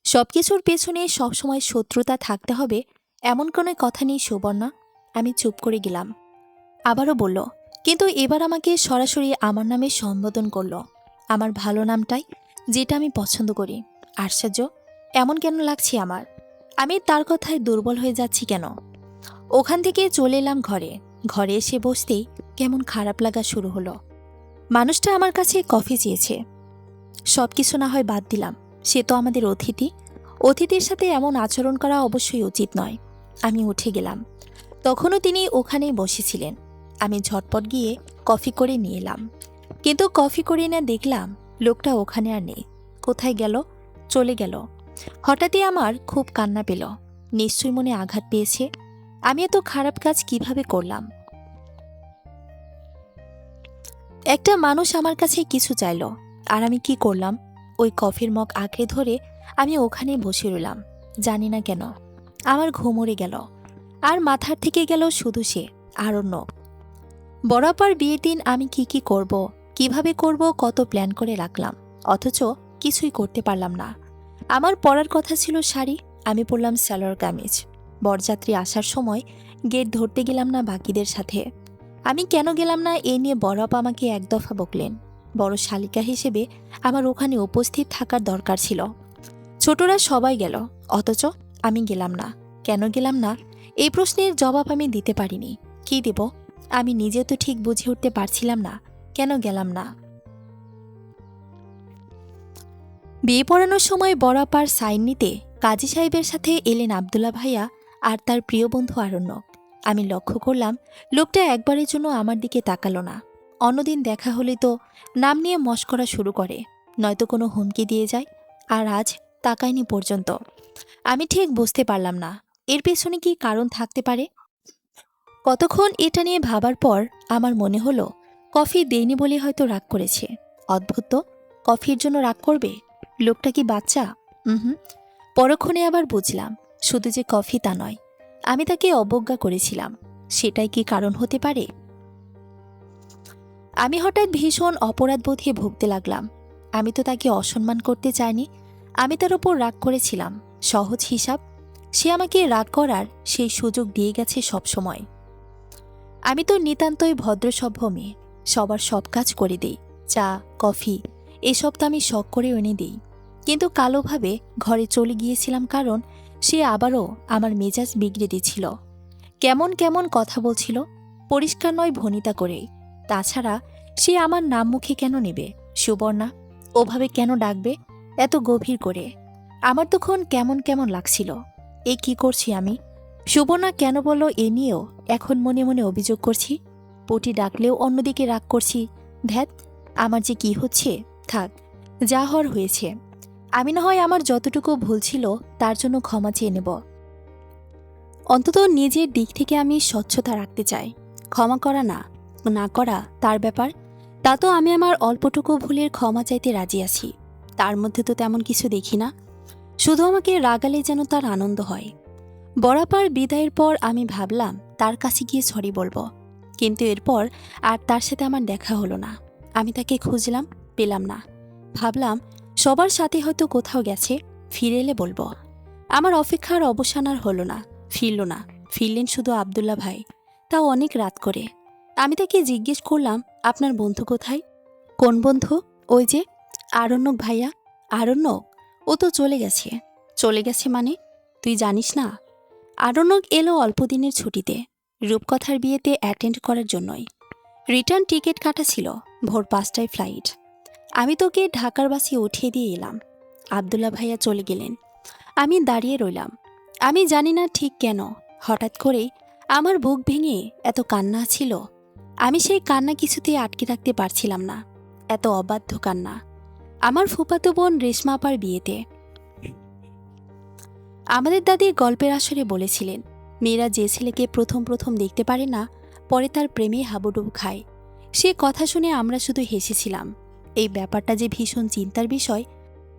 সব কিছুর পেছনে সবসময় শত্রুতা থাকতে হবে এমন কোনো কথা নেই সুবর্ণা। আমি চুপ করে গেলাম। আবারও বলল, কিন্তু এবার আমাকে সরাসরি আমার নামে সম্বোধন করল, আমার ভালো নামটাই, যেটা আমি পছন্দ করি। আশ্চর্য, এমন কেন লাগছে আমার? আমি তার কথায় দুর্বল হয়ে যাচ্ছি কেন? ওখান থেকে চলে এলাম ঘরে। ঘরে এসে বসতেই কেমন খারাপ লাগা শুরু হলো। মানুষটা আমার কাছে কফি চেয়েছে। সব কিছু না হয় বাদ দিলাম, সে তো আমাদের অতিথি। অতিথির সাথে এমন আচরণ করা অবশ্যই উচিত নয়। আমি উঠে গেলাম। তখনও তিনি ওখানেই বসেছিলেন। আমি ঝটপট গিয়ে কফি করে নিয়ে এলাম, কিন্তু কফি করে না দেখলাম লোকটা ওখানে আর নেই। কোথায় গেল? চলে গেল। হঠাৎই আমার খুব কান্না পেল। নিশ্চয়ই মনে আঘাত পেয়েছে। আমি এত খারাপ কাজ কিভাবে করলাম? একটা মানুষ আমার কাছে কিছু চাইল, আর আমি কি করলাম? ওই কফির মগ আঁকড়ে ধরে আমি ওখানেই বসে রইলাম। জানি না কেন আমার ঘুম উড়ে গেল, আর মাথার থেকে গেল শুধু সে আরণ্য। বরাবর বিয়ের দিন আমি কি করব, কিভাবে করব, কত প্ল্যান করে রাখলাম, অথচ কিছুই করতে পারলাম না। আমার পরার কথা ছিল শাড়ি, আমি পরলাম সালোয়ার কামিজ। বরযাত্রী আসার সময় গেট ধরতে গেলাম না বাকিদের সাথে। আমি কেন গেলাম না এ নিয়ে বড় আপা আমাকে এক দফা বকলেন। বড় শালিকা হিসেবে আমার ওখানে উপস্থিত থাকার দরকার ছিল। ছোটরা সবাই গেল, অথচ আমি গেলাম না। কেন গেলাম না এই প্রশ্নের জবাব আমি দিতে পারিনি। কি দেব? আমি নিজে তো ঠিক বুঝে উঠতে পারছিলাম না কেন গেলাম না। বিয়ে পড়ানোর সময় বড় আপার সাইন নিতে কাজী সাহেবের সাথে এলেন আব্দুল্লা ভাইয়া আর তার প্রিয় বন্ধু আরণ্যক। আমি লক্ষ্য করলাম লোকটা একবারের জন্য আমার দিকে তাকালো না। অন্যদিন দেখা হলে তো নাম নিয়ে মশকরা শুরু করে, নয়তো কোনো হুমকি দিয়ে যায়, আর আজ তাকায়নি পর্যন্ত। আমি ঠিক বুঝতে পারলাম না এর পেছনে কি কারণ থাকতে পারে। কতক্ষণ এটা নিয়ে ভাবার পর আমার মনে হলো কফি দেয়নি বলে হয়তো রাগ করেছে। অদ্ভুত তো, কফির জন্য রাগ করবে? লোকটা কি বাচ্চা? পরক্ষণে আবার বুঝলাম শুধু যে কফি তা নয়, আমি তাকে অবজ্ঞা করেছিলাম। সেটাই কি কারণ হতে পারে? আমি হঠাৎ ভীষণ অপরাধবোধে ভুগতে লাগলাম। আমি তো তাকে অসম্মান করতে চাইনি, আমি তার উপর রাগ করেছিলাম। সহজ হিসাব, সে আমাকে রাগ করার সেই সুযোগ দিয়ে গেছে সবসময়। আমি তো নিতান্তই ভদ্রসভ্য মেয়ে, সবার সব কাজ করে দেই, চা কফি এসব তো আমি শখ করে এনে দিই। কিন্তু কালোভাবে ঘরে চলে গিয়েছিলাম কারণ সে আবারও আমার মেজাজ বিগড়ে দিচ্ছিল। কেমন কেমন কথা বলছিল, পরিষ্কার নয় ভনিতা করেই। তাছাড়া সে আমার নাম মুখে কেন নেবে? সুবর্ণা ওভাবে কেন ডাকবে এত গভীর করে? আমার তখন কেমন কেমন লাগছিল। এ কি করছি আমি? সুবর্ণা কেন বলল এ নিয়েও এখন মনে মনে অভিযোগ করছি। পটি ডাকলেও অন্যদিকে রাগ করছি। ধ্যাত, আমার যে কি হচ্ছে, থাক, যা হওয়ার হয়েছে। আমি না হয় আমার যতটুকু ভুল ছিল তার জন্য ক্ষমা চেয়ে নেব। অন্তত নিজের দিক থেকে আমি স্বচ্ছতা রাখতে চাই। ক্ষমা করা না করা তার ব্যাপার। তা তো আমি আমার অল্পটুকু ভুলের ক্ষমা চাইতে রাজি আছি। তার মধ্যে তো তেমন কিছু দেখি না। শুধু আমাকে রাগালে যেন তার আনন্দ হয়। বরাপার বিদায়ের পর আমি ভাবলাম তার কাছে গিয়ে সরি বলবো, কিন্তু এরপর আর তার সাথে আমার দেখা হলো না। আমি তাকে খুঁজলাম, পেলাম না। ভাবলাম সবার সাথে হয়তো কোথাও গেছে, ফিরে এলে বলবো। আমার অপেক্ষার অবসান আর হলো না, ফিরল না। ফিরলেন শুধু আব্দুল্লাহ ভাই, তাও অনেক রাত করে। আমি তাকে জিজ্ঞেস করলাম, আপনার বন্ধু কোথায়? কোন বন্ধু? ওই যে আরণ্যক ভাইয়া। আরণ্যক? ও তো চলে গেছে। চলে গেছে মানে? তুই জানিস না? আরণ্যক এলো অল্প দিনের ছুটিতে, রূপকথার বিয়েতে অ্যাটেন্ড করার জন্যই। রিটার্ন টিকিট কাটা ছিল, ভোর 5টায় ফ্লাইট। আমি তোকে ঢাকার বাসে উঠিয়ে দিয়ে এলাম। আব্দুল্লাহ ভাইয়া চলে গেলেন, আমি দাঁড়িয়ে রইলাম। আমি জানি না ঠিক কেন হঠাৎ করেই আমার বুক ভেঙে এত কান্না ছিল। আমি সেই কান্না কিছুতেই আটকে রাখতে পারছিলাম না, এত অবাধ্য কান্না। আমার ফুফাতো বোন রেশমা আপার বিয়েতে আমাদের দাদি গল্পের আসরে বলেছিলেন, মেয়েরা যে ছেলেকে প্রথম প্রথম দেখতে পারে না, পরে তার প্রেমে হাবুডুবু খায়। সে কথা শুনে আমরা শুধু হেসেছিলাম। এই ব্যাপারটা যে ভীষণ চিন্তার বিষয়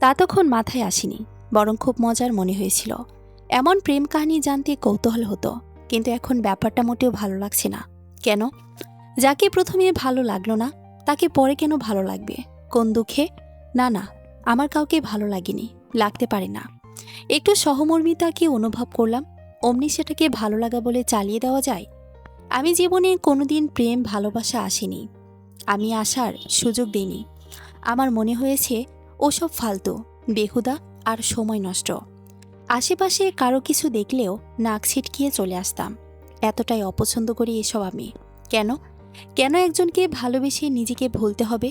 তা তখন মাথায় আসেনি, বরং খুব মজার মনে হয়েছিল। এমন প্রেম কাহিনী জানতে কৌতূহল হতো, কিন্তু এখন ব্যাপারটা মোটেও ভালো লাগছে না। কেন? যাকে প্রথমে ভালো লাগলো না তাকে পরে কেন ভালো লাগবে? কোন দুঃখে? না না, আমার কাউকে ভালো লাগেনি, লাগতে পারে না। একটু সহমর্মিতা কি অনুভব করলাম, অমনি সেটাকে ভালো লাগা বলে চালিয়ে দেওয়া যায়? আমি জীবনে কোনোদিন প্রেম ভালোবাসা আসেনি, আমি আসার সুযোগ দিইনি। আমার মনে হয়েছে ওসব ফালতু, বেহুদা আর সময় নষ্ট। আশেপাশে কারো কিছু দেখলেও নাক ছিটকিয়ে চলে আসতাম। এতটাই অপছন্দ করি এসব আমি। কেন? কেন একজনকে ভালোবেসে নিজেকে ভুলতে হবে?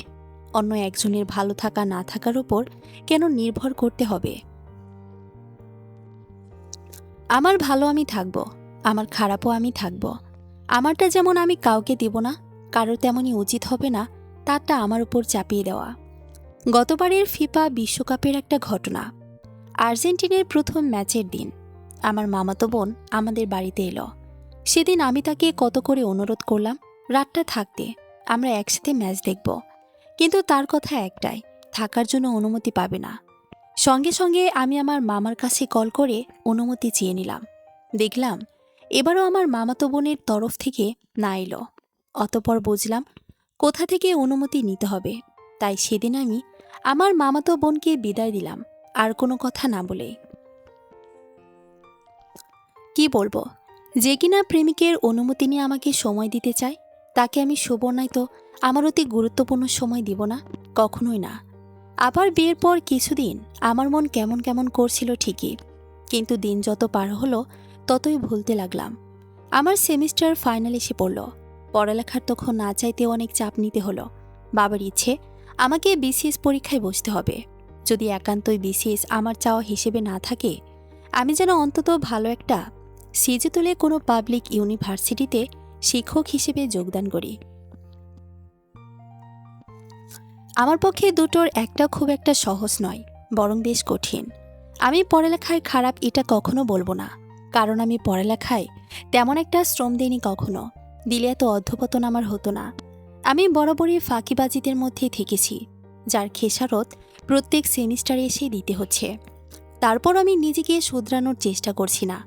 অন্য একজনের ভালো থাকা না থাকার উপর কেন নির্ভর করতে হবে? আমার ভালো আমি থাকব, আমার খারাপও আমি থাকব। আমারটা যেমন আমি কাউকে দেব না, কারো তেমনই উচিত হবে না তারটা আমার উপর চাপিয়ে দেওয়া। গতবারের ফিফা বিশ্বকাপের একটা ঘটনা। আর্জেন্টিনার প্রথম ম্যাচের দিন আমার মামাতো বোন আমাদের বাড়িতে এলো। সেদিন আমি তাকে কত করে অনুরোধ করলাম রাতটা থাকতে, আমরা একসাথে ম্যাচ দেখব। কিন্তু তার কথা একটাই, থাকার জন্য অনুমতি পাবে না। সঙ্গে সঙ্গে আমি আমার মামার কাছে কল করে অনুমতি চেয়ে নিলাম। দেখলাম এবারও আমার মামাতো বোনের তরফ থেকে না এলো। অতঃপর বুঝলাম কোথা থেকে অনুমতি নিতে হবে। তাই সেদিন আমি আমার মামাতো বোনকে বিদায় দিলাম, আর কোনো কথা না বলে। কি বলবো, যে কিনা প্রেমিকের অনুমতি নিয়ে আমাকে সময় দিতে চায়, তাকে আমি শুভ নয়তো আমার অতি গুরুত্বপূর্ণ সময় দিব না, কখনোই না। আবার বিয়ের পর কিছুদিন আমার মন কেমন কেমন করছিল ঠিকই, কিন্তু দিন যত পার হলো ততই ভুলতে লাগলাম। আমার সেমিস্টার ফাইনাল এসে পড়ল। পড়ালেখার তখন না চাইতে অনেক চাপ নিতে হলো। বাবার ইচ্ছে আমাকে বিসিএস পরীক্ষায় বসতে হবে। যদি একান্তই বিসিএস আমার চাওয়া হিসেবে না থাকে, আমি যেন অন্তত ভালো একটা সিজে তুলে কোনো পাবলিক ইউনিভার্সিটিতে শিক্ষক হিসেবে যোগদান করি। আমার পক্ষে দুটোর একটা খুব একটা সহজ নয়, বরং বেশ কঠিন। আমি পড়ালেখায় খারাপ এটা কখনো বলবো না, কারণ আমি পড়ালেখায় তেমন একটা শ্রম দিইনি কখনো। দিলে এত অধ্যপতন আমার হতো না। আমি বরাবরই ফাঁকিবাজিদের মধ্যে থেকেছি, যার খেসারত প্রত্যেক সেমিস্টারে এসে দিতে হচ্ছে। তারপর আমি নিজেকে শুধরানোর চেষ্টা করছি না।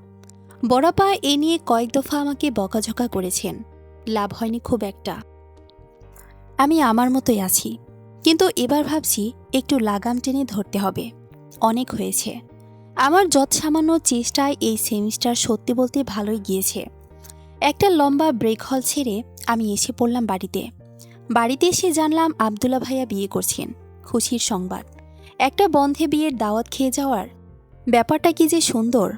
বড়াপা এ নিয়ে কয়েক দফা আমাকে বকাঝকা করেছেন, লাভ হয়নি খুব একটা। আমি আমার মতোই আছি, কিন্তু এবার ভাবছি একটু লাগাম টেনে ধরতে হবে। অনেক হয়েছে। আমার যৎসামান্য চেষ্টায় এই সেমিস্টার সত্যি বলতে ভালোই গিয়েছে। একটা লম্বা ব্রেক হল ছেড়ে আমি এসে পড়লাম বাড়িতে। বাড়িতে এসে জানলাম আব্দুল্লাহ ভাইয়া বিয়ে করছেন। খুশির সংবাদ। একটা বন্ধে বিয়ের দাওয়াত খেয়ে যাওয়ার ব্যাপারটা কি যে সুন্দর।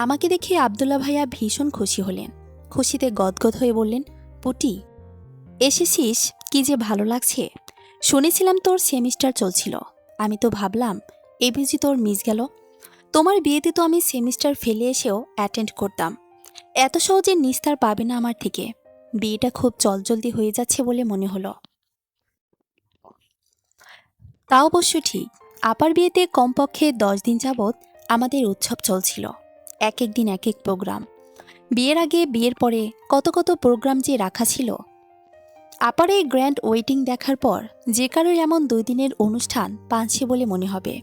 আমাকে দেখে আব্দুল্লাহ ভাইয়া ভীষণ খুশি হলেন। খুশিতে গদগদ হয়ে বললেন, পুটি এসেছিস, কি যে ভালো লাগছে। শুনেছিলাম তোর সেমিস্টার চলছিল, আমি তো ভাবলাম এ বুঝি তোর মিস গেল। তোমার বিয়েতে তো আমি সেমিস্টার ফেলে এসেও অ্যাটেন্ড করতাম। এত সহজে নিস্তার পাবে না আমার থেকে। বিয়েটা খুব চলজলদি হয়ে যাচ্ছে বলে মনে হলো। তা অবশ্য ঠিক। আপার বিয়েতে কমপক্ষে 10 দিন যাবৎ আমাদের উৎসব চলছিল। এক এক দিন এক এক প্রোগ্রাম। বিয়ের আগে বিয়ের পরে কত কত প্রোগ্রাম যে রাখা ছিল। আপার এই গ্র্যান্ড ওয়েটিং দেখার পর যে কারোর এমন 2 দিনের অনুষ্ঠান পাঁচছে বলে মনে হবে।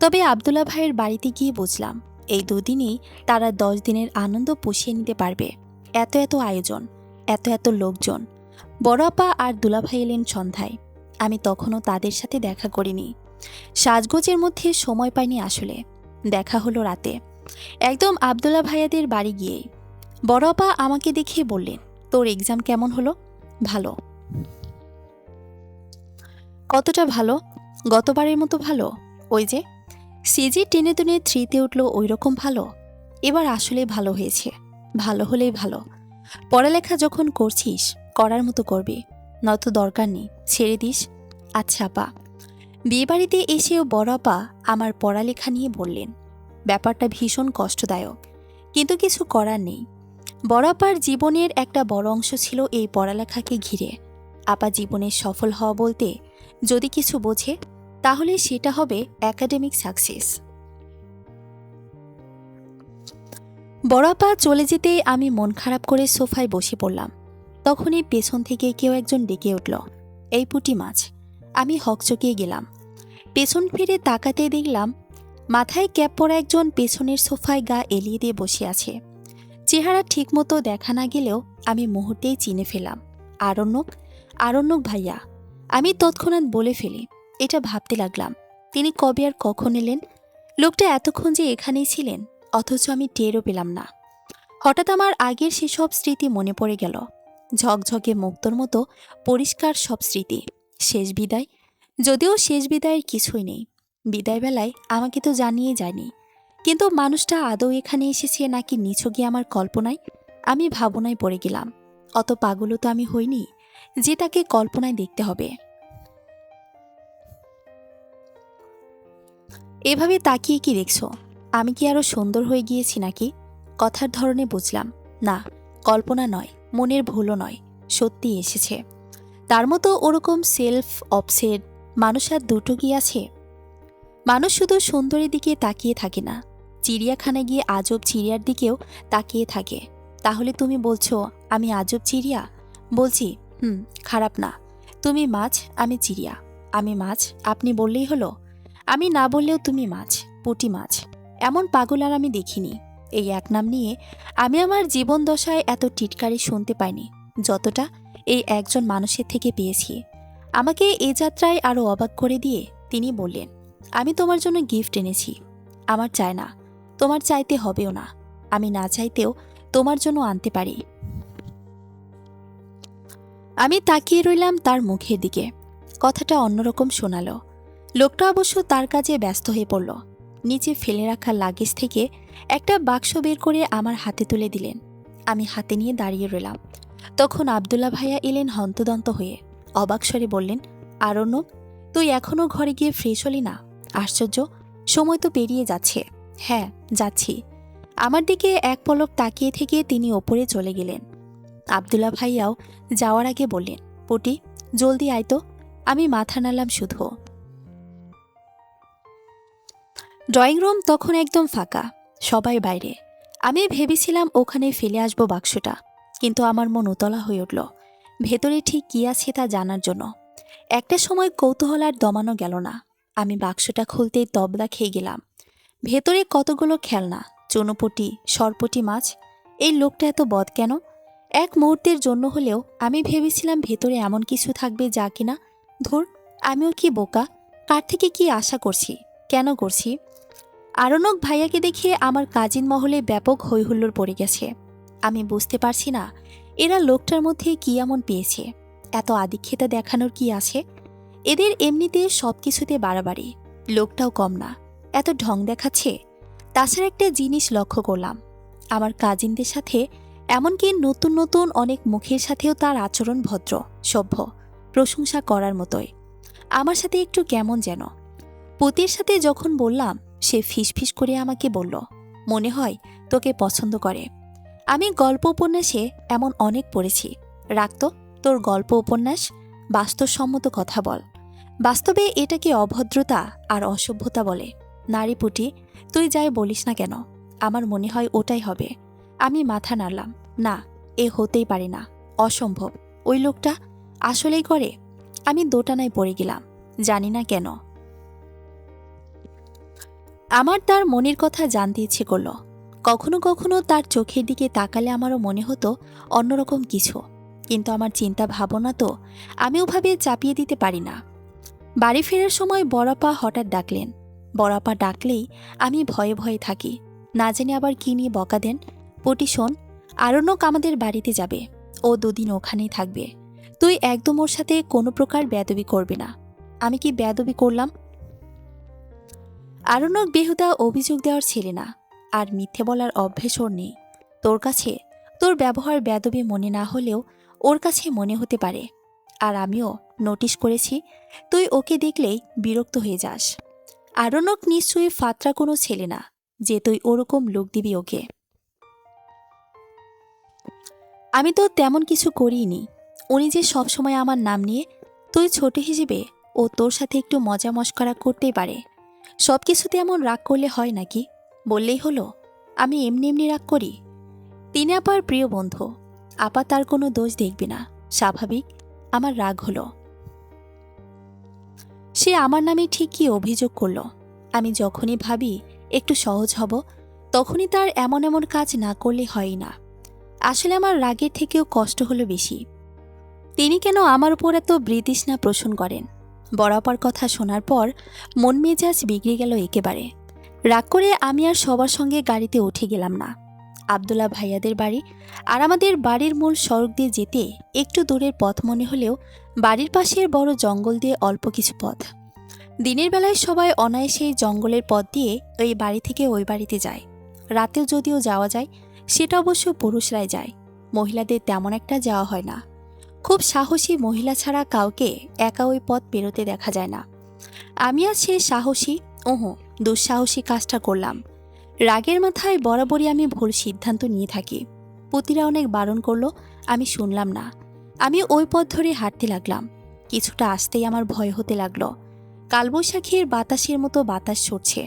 তবে আব্দুল্লাহ ভাইয়ের বাড়িতে গিয়ে বুঝলাম এই দুদিনেই তারা 10 দিনের আনন্দ পুষিয়ে নিতে পারবে। এত এত আয়োজন, এত এত লোকজন। বড় আপা আর দুলাভাই এলেন সন্ধ্যায়। আমি তখনও তাদের সাথে দেখা করিনি। সাজগোজের মধ্যে সময় পাইনি আসলে। দেখা হলো রাতে, একদম আব্দুল্লাহ ভাইয়াদের বাড়ি গিয়েই। বড় আপা আমাকে দেখে বললেন, তোর এক্সাম কেমন হলো? ভালো। কতটা ভালো? গতবারের মতো ভালো? ওই যে সিজি টেনে টেনে 3-তে উঠলো ওই রকম ভালো? এবার আসলে ভালো হয়েছে। ভালো হলেই ভালো। পড়ালেখা যখন করছিস করার মতো করবি, নয়তো দরকার নেই, ছেড়ে দিস। আচ্ছা আপা। বিয়েবাড়িতে এসেও বড় আপা আমার পড়ালেখা নিয়ে বললেন। ব্যাপারটা ভীষণ কষ্টদায়ক, কিন্তু কিছু করার নেই। বড় আপার জীবনের একটা বড় অংশ ছিল এই পড়ালেখাকে ঘিরে। আপা জীবনে সফল হওয়া বলতে যদি কিছু বোঝে, তাহলে সেটা হবে একাডেমিক সাকসেস। বড় আপা চলে যেতে আমি মন খারাপ করে সোফায় বসে পড়লাম। তখনই পেছন থেকে কেউ একজন ডেকে উঠল, এই পুঁটি মাছ। আমি হকচকিয়ে গেলাম। পেছন ফিরে তাকাতে দেখলাম মাথায় ক্যাপ পরা একজন পেছনের সোফায় গা এলিয়ে দিয়ে বসে আছে। চেহারা ঠিকমতো দেখা না গেলেও আমি মুহূর্তেই চিনে ফেলাম, আরণ্যক। আরণ্যক ভাইয়া। আমি তৎক্ষণাৎ বলে ফেলি। এটা ভাবতে লাগলাম, তিনি কবে আর কখন এলেন? লোকটা এতক্ষণ যে এখানেই ছিলেন, অথচ আমি টেরও পেলাম না। হঠাৎ আমার আগের সেসব স্মৃতি মনে পড়ে গেল। ঝকঝকে মুক্তোর মতো পরিষ্কার সব স্মৃতি। শেষ বিদায়, যদিও শেষ বিদায়ের কিছুই নেই। বিদায় বেলায় আমাকে তো জানিয়ে যায়নি, কিন্তু মানুষটা আদৌ এখানে এসেছে নাকি নিছকই আমার কল্পনায়? আমি ভাবনায় পড়ে গেলাম। অত পাগলও তো আমি হইনি যে তাকে কল্পনায় দেখতে হবে। এভাবে তাকিয়ে কি দেখছো? আমি কি আরো সুন্দর হয়ে গিয়েছি নাকি? কথার ধরনে বুঝলাম, না, কল্পনা নয়, মনের ভুলও নয়, সত্যি এসেছে। তার মতো ওরকম সেলফ অবসেড মানুষ আর দুটো কি আছে? মানুষ শুধু সুন্দরের দিকে তাকিয়ে থাকে না, চিড়িয়াখানায় গিয়ে আজব চিড়িয়ার দিকেও তাকিয়ে থাকে। তাহলে তুমি বলছো আমি আজব চিড়িয়া? বলছি, খারাপ না। তুমি মাছ, আমি চিড়িয়া। আমি মাছ, আপনি বললেই হলো। আমি না বললেও তুমি মাছ, পুঁটি মাছ। এমন পাগল আর আমি দেখিনি। এই এক নাম নিয়ে আমি আমার জীবন দশায় এত টিটকারি শুনতে পাইনি যতটা এই একজন মানুষের থেকে পেয়েছি। আমাকে এই যাত্রায় আরও অবাক করে দিয়ে তিনি বললেন, আমি তোমার জন্য গিফট এনেছি। আমার চায় না, তোমার চাইতে হবেও না। আমি না চাইতেও তোমার জন্য আনতে পারি। আমি তাকিয়ে রইলাম তার মুখের দিকে। কথাটা অন্যরকম শোনালো। লোকটা অবশ্য তার কাজে ব্যস্ত হয়ে পড়ল। নিচে ফেলে রাখা লাগেজ থেকে একটা বাক্স বের করে আমার হাতে তুলে দিলেন। আমি হাতে নিয়ে দাঁড়িয়ে রইলাম। তখন আব্দুল্লাহ ভাইয়া এলেন হন্তদন্ত হয়ে। অবাক স্বরে বললেন, আরণ্যক, তুই এখনও ঘরে গিয়ে ফ্রেশ হলি না? আশ্চর্য, সময় তো পেরিয়ে যাচ্ছে। হ্যাঁ, যাচ্ছি। আমার দিকে এক পলক তাকিয়ে থেকে তিনি ওপরে চলে গেলেন। আব্দুল্লাহ ভাইয়াও যাওয়ার আগে বললেন, পুটি, জলদি আয় তো। আমি মাথা নাড়লাম শুধু। ড্রয়িং রুম তখন একদম ফাঁকা, সবাই বাইরে। আমি ভেবেছিলাম ওখানে ফেলে আসবো বাক্সটা, কিন্তু আমার মন উতলা হয়ে উঠল ভেতরে ঠিক কী আছে তা জানার জন্য। একটা সময় কৌতূহল আর দমানো গেল না। আমি বাক্সটা খুলতেই তবলা খেয়ে গেলাম। ভেতরে কতগুলো খেলনা, চুনোপুটি, সরপুটি মাছ। এই লোকটা এত বদ কেন? এক মুহূর্তের জন্য হলেও আমি ভেবেছিলাম ভেতরে এমন কিছু থাকবে যা কিনা, ধুর, আমিও কি বোকা? কার থেকে কি আশা করছি, কেন করছি? আরণ্যক ভাইয়াকে দেখে আমার কাজিন মহলে ব্যাপক হৈহুল্লোড় পড়ে গেছে। আমি বুঝতে পারছি না এরা লোকটার মধ্যে কি এমন পেয়েছে। এত আদিক্ষেতা দেখানোর কি আছে? এদের এমনিতে সব কিছুতে বাড়াবাড়ি, লোকটাও কম না, এত ঢং দেখাচ্ছে। তাছাড়া একটা জিনিস লক্ষ্য করলাম, আমার কাজিনদের সাথে, এমনকি নতুন নতুন অনেক মুখের সাথেও তার আচরণ ভদ্র, সভ্য, প্রশংসা করার মতোই। আমার সাথে একটু কেমন যেন। পুতির সাথে যখন বললাম, সে ফিসফিস করে আমাকে বলল, মনে হয় তোকে পছন্দ করে। আমি গল্প উপন্যাসে এমন অনেক পড়েছি। রাখতো তোর গল্প উপন্যাস, বাস্তবসম্মত কথা বল। বাস্তবে এটাকে অভদ্রতা আর অসভ্যতা বলে। নারী পুটি, তুই যাই বলিস না কেন, আমার মনে হয় ওটাই হবে। আমি মাথা নাড়লাম, না, এ হতেই পারে না, অসম্ভব। ওই লোকটা আসলেই করে। আমি দোটানায় পড়ে গেলাম, জানি না কেন। আমার তার মনের কথা জানতে ইচ্ছে করল। কখনো কখনো তার চোখের দিকে তাকালে আমারও মনে হতো অন্যরকম কিছু, কিন্তু আমার চিন্তা ভাবনা তো আমি ওভাবে চাপিয়ে দিতে পারি না। বাড়ি ফেরার সময় বড়াপা হঠাৎ ডাকলেন। বড়াপা ডাকলেই আমি ভয়ে ভয়ে থাকি, না জানি আবার কি নিয়ে বকা দেন। পটি শোন, আরণ্যক আমাদের বাড়িতে যাবে, ও 2 দিন ওখানেই থাকবে। তুই একদম ওর সাথে কোনো প্রকার বেয়াদবি করবি না। আমি কি বেয়াদবি করলাম? আরণ্যক বেহুদা অভিযোগ দেওয়ার ছেলে না, আর মিথ্যে বলার অভ্যেস ওর নেই। তোর কাছে তোর ব্যবহার বেয়াদবি মনে না হলেও ওর কাছে মনে হতে পারে। আর আমিও নোটিশ করেছি তুই ওকে দেখলেই বিরক্ত হয়ে যাস। আরণ্যক নিশ্চয়ই ফাত্রা কোনো ছেলে না যে তুই ওরকম লোক দিবি ওকে। আমি তো তেমন কিছু করিনি। উনি যে সবসময় আমার নাম নিয়ে, তুই ছোট হিসেবে ও তোর সাথে একটু মজা মস্করা করতেই পারে। সব কিছুতে এমন রাগ করলে হয় নাকি? বললেই হলো আমি এমনি এমনি রাগ করি। তিনি আপার প্রিয় বন্ধু, আপা তার কোনো দোষ দেখবে না, স্বাভাবিক আমার রাগ হলো। সে আমার নামে ঠিকই অভিযোগ করল। আমি যখনই ভাবি একটু সহজ হব, তখনই তার এমন এমন কাজ না করলে হয় না। আসলে আমার রাগের থেকেও কষ্ট হলো বেশি। তিনি কেন আমার উপর এত বৃতৃষ্ণা পোষণ করেন? বরাবর কথা শোনার পর মন মেজাজ বিগড়ে গেল একেবারে। রাগ করে আমি আর সবার সঙ্গে গাড়িতে উঠে গেলাম না। আব্দুল্লাহ ভাইয়াদের বাড়ি আর আমাদের বাড়ির মূল সড়ক দিয়ে যেতে একটু দূরের পথ মনে হলেও বাড়ির পাশের বড় জঙ্গল দিয়ে অল্প কিছু পথ। দিনের বেলায় সবাই অনায়াসে জঙ্গলের পথ দিয়ে ওই বাড়ি থেকে ওই বাড়িতে যায়। রাতেও যদিও যাওয়া যায়, সেটা অবশ্য পুরুষরাই যায়, মহিলাদের তেমন একটা যাওয়া হয় না। খুব সাহসী মহিলা ছাড়া কাউকে একা ওই পথ পেরোতে দেখা যায় না। আমি আর সে সাহসী দুঃসাহসী কাজটা করলাম। রাগের মাথায় বরাবরই আমি ভুল সিদ্ধান্ত নিয়ে থাকি। পুতিরা অনেক বারণ করলো, আমি শুনলাম না। আমি ওই পথ ধরে হাঁটতে লাগলাম। কিছুটা আসতেই আমার ভয় হতে লাগলো। কালবৈশাখীর বাতাসের মতো বাতাস ছুটছে,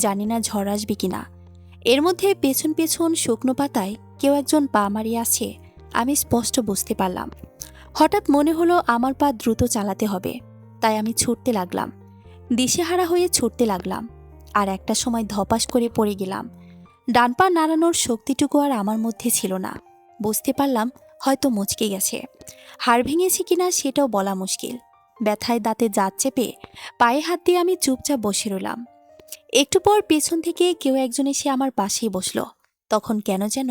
জানি না ঝড় আসবে কিনা। এর মধ্যে পেছন পেছন শুকনো পাতায় কেউ একজন পা মারিয়ে আছে, আমি স্পষ্ট বুঝতে পারলাম। হঠাৎ মনে হলো আমার পা দ্রুত চালাতে হবে, তাই আমি ছুটতে লাগলাম। দিশেহারা হয়ে ছুটতে লাগলাম, আর একটা সময় ধপাস করে পড়ে গেলাম। ডান পা নাড়ানোর শক্তিটুকু আর আমার মধ্যে ছিল না। বুঝতে পারলাম হয়তো মচকে গেছে। হাড় ভেঙেছে কিনা সেটাও বলা মুশকিল। ব্যথায় দাঁতে জাত চেপে পায়ে হাত দিয়ে আমি চুপচাপ বসে রইলাম। একটু পর পেছন থেকে কেউ একজন এসে আমার পাশেই বসলো। তখন কেন যেন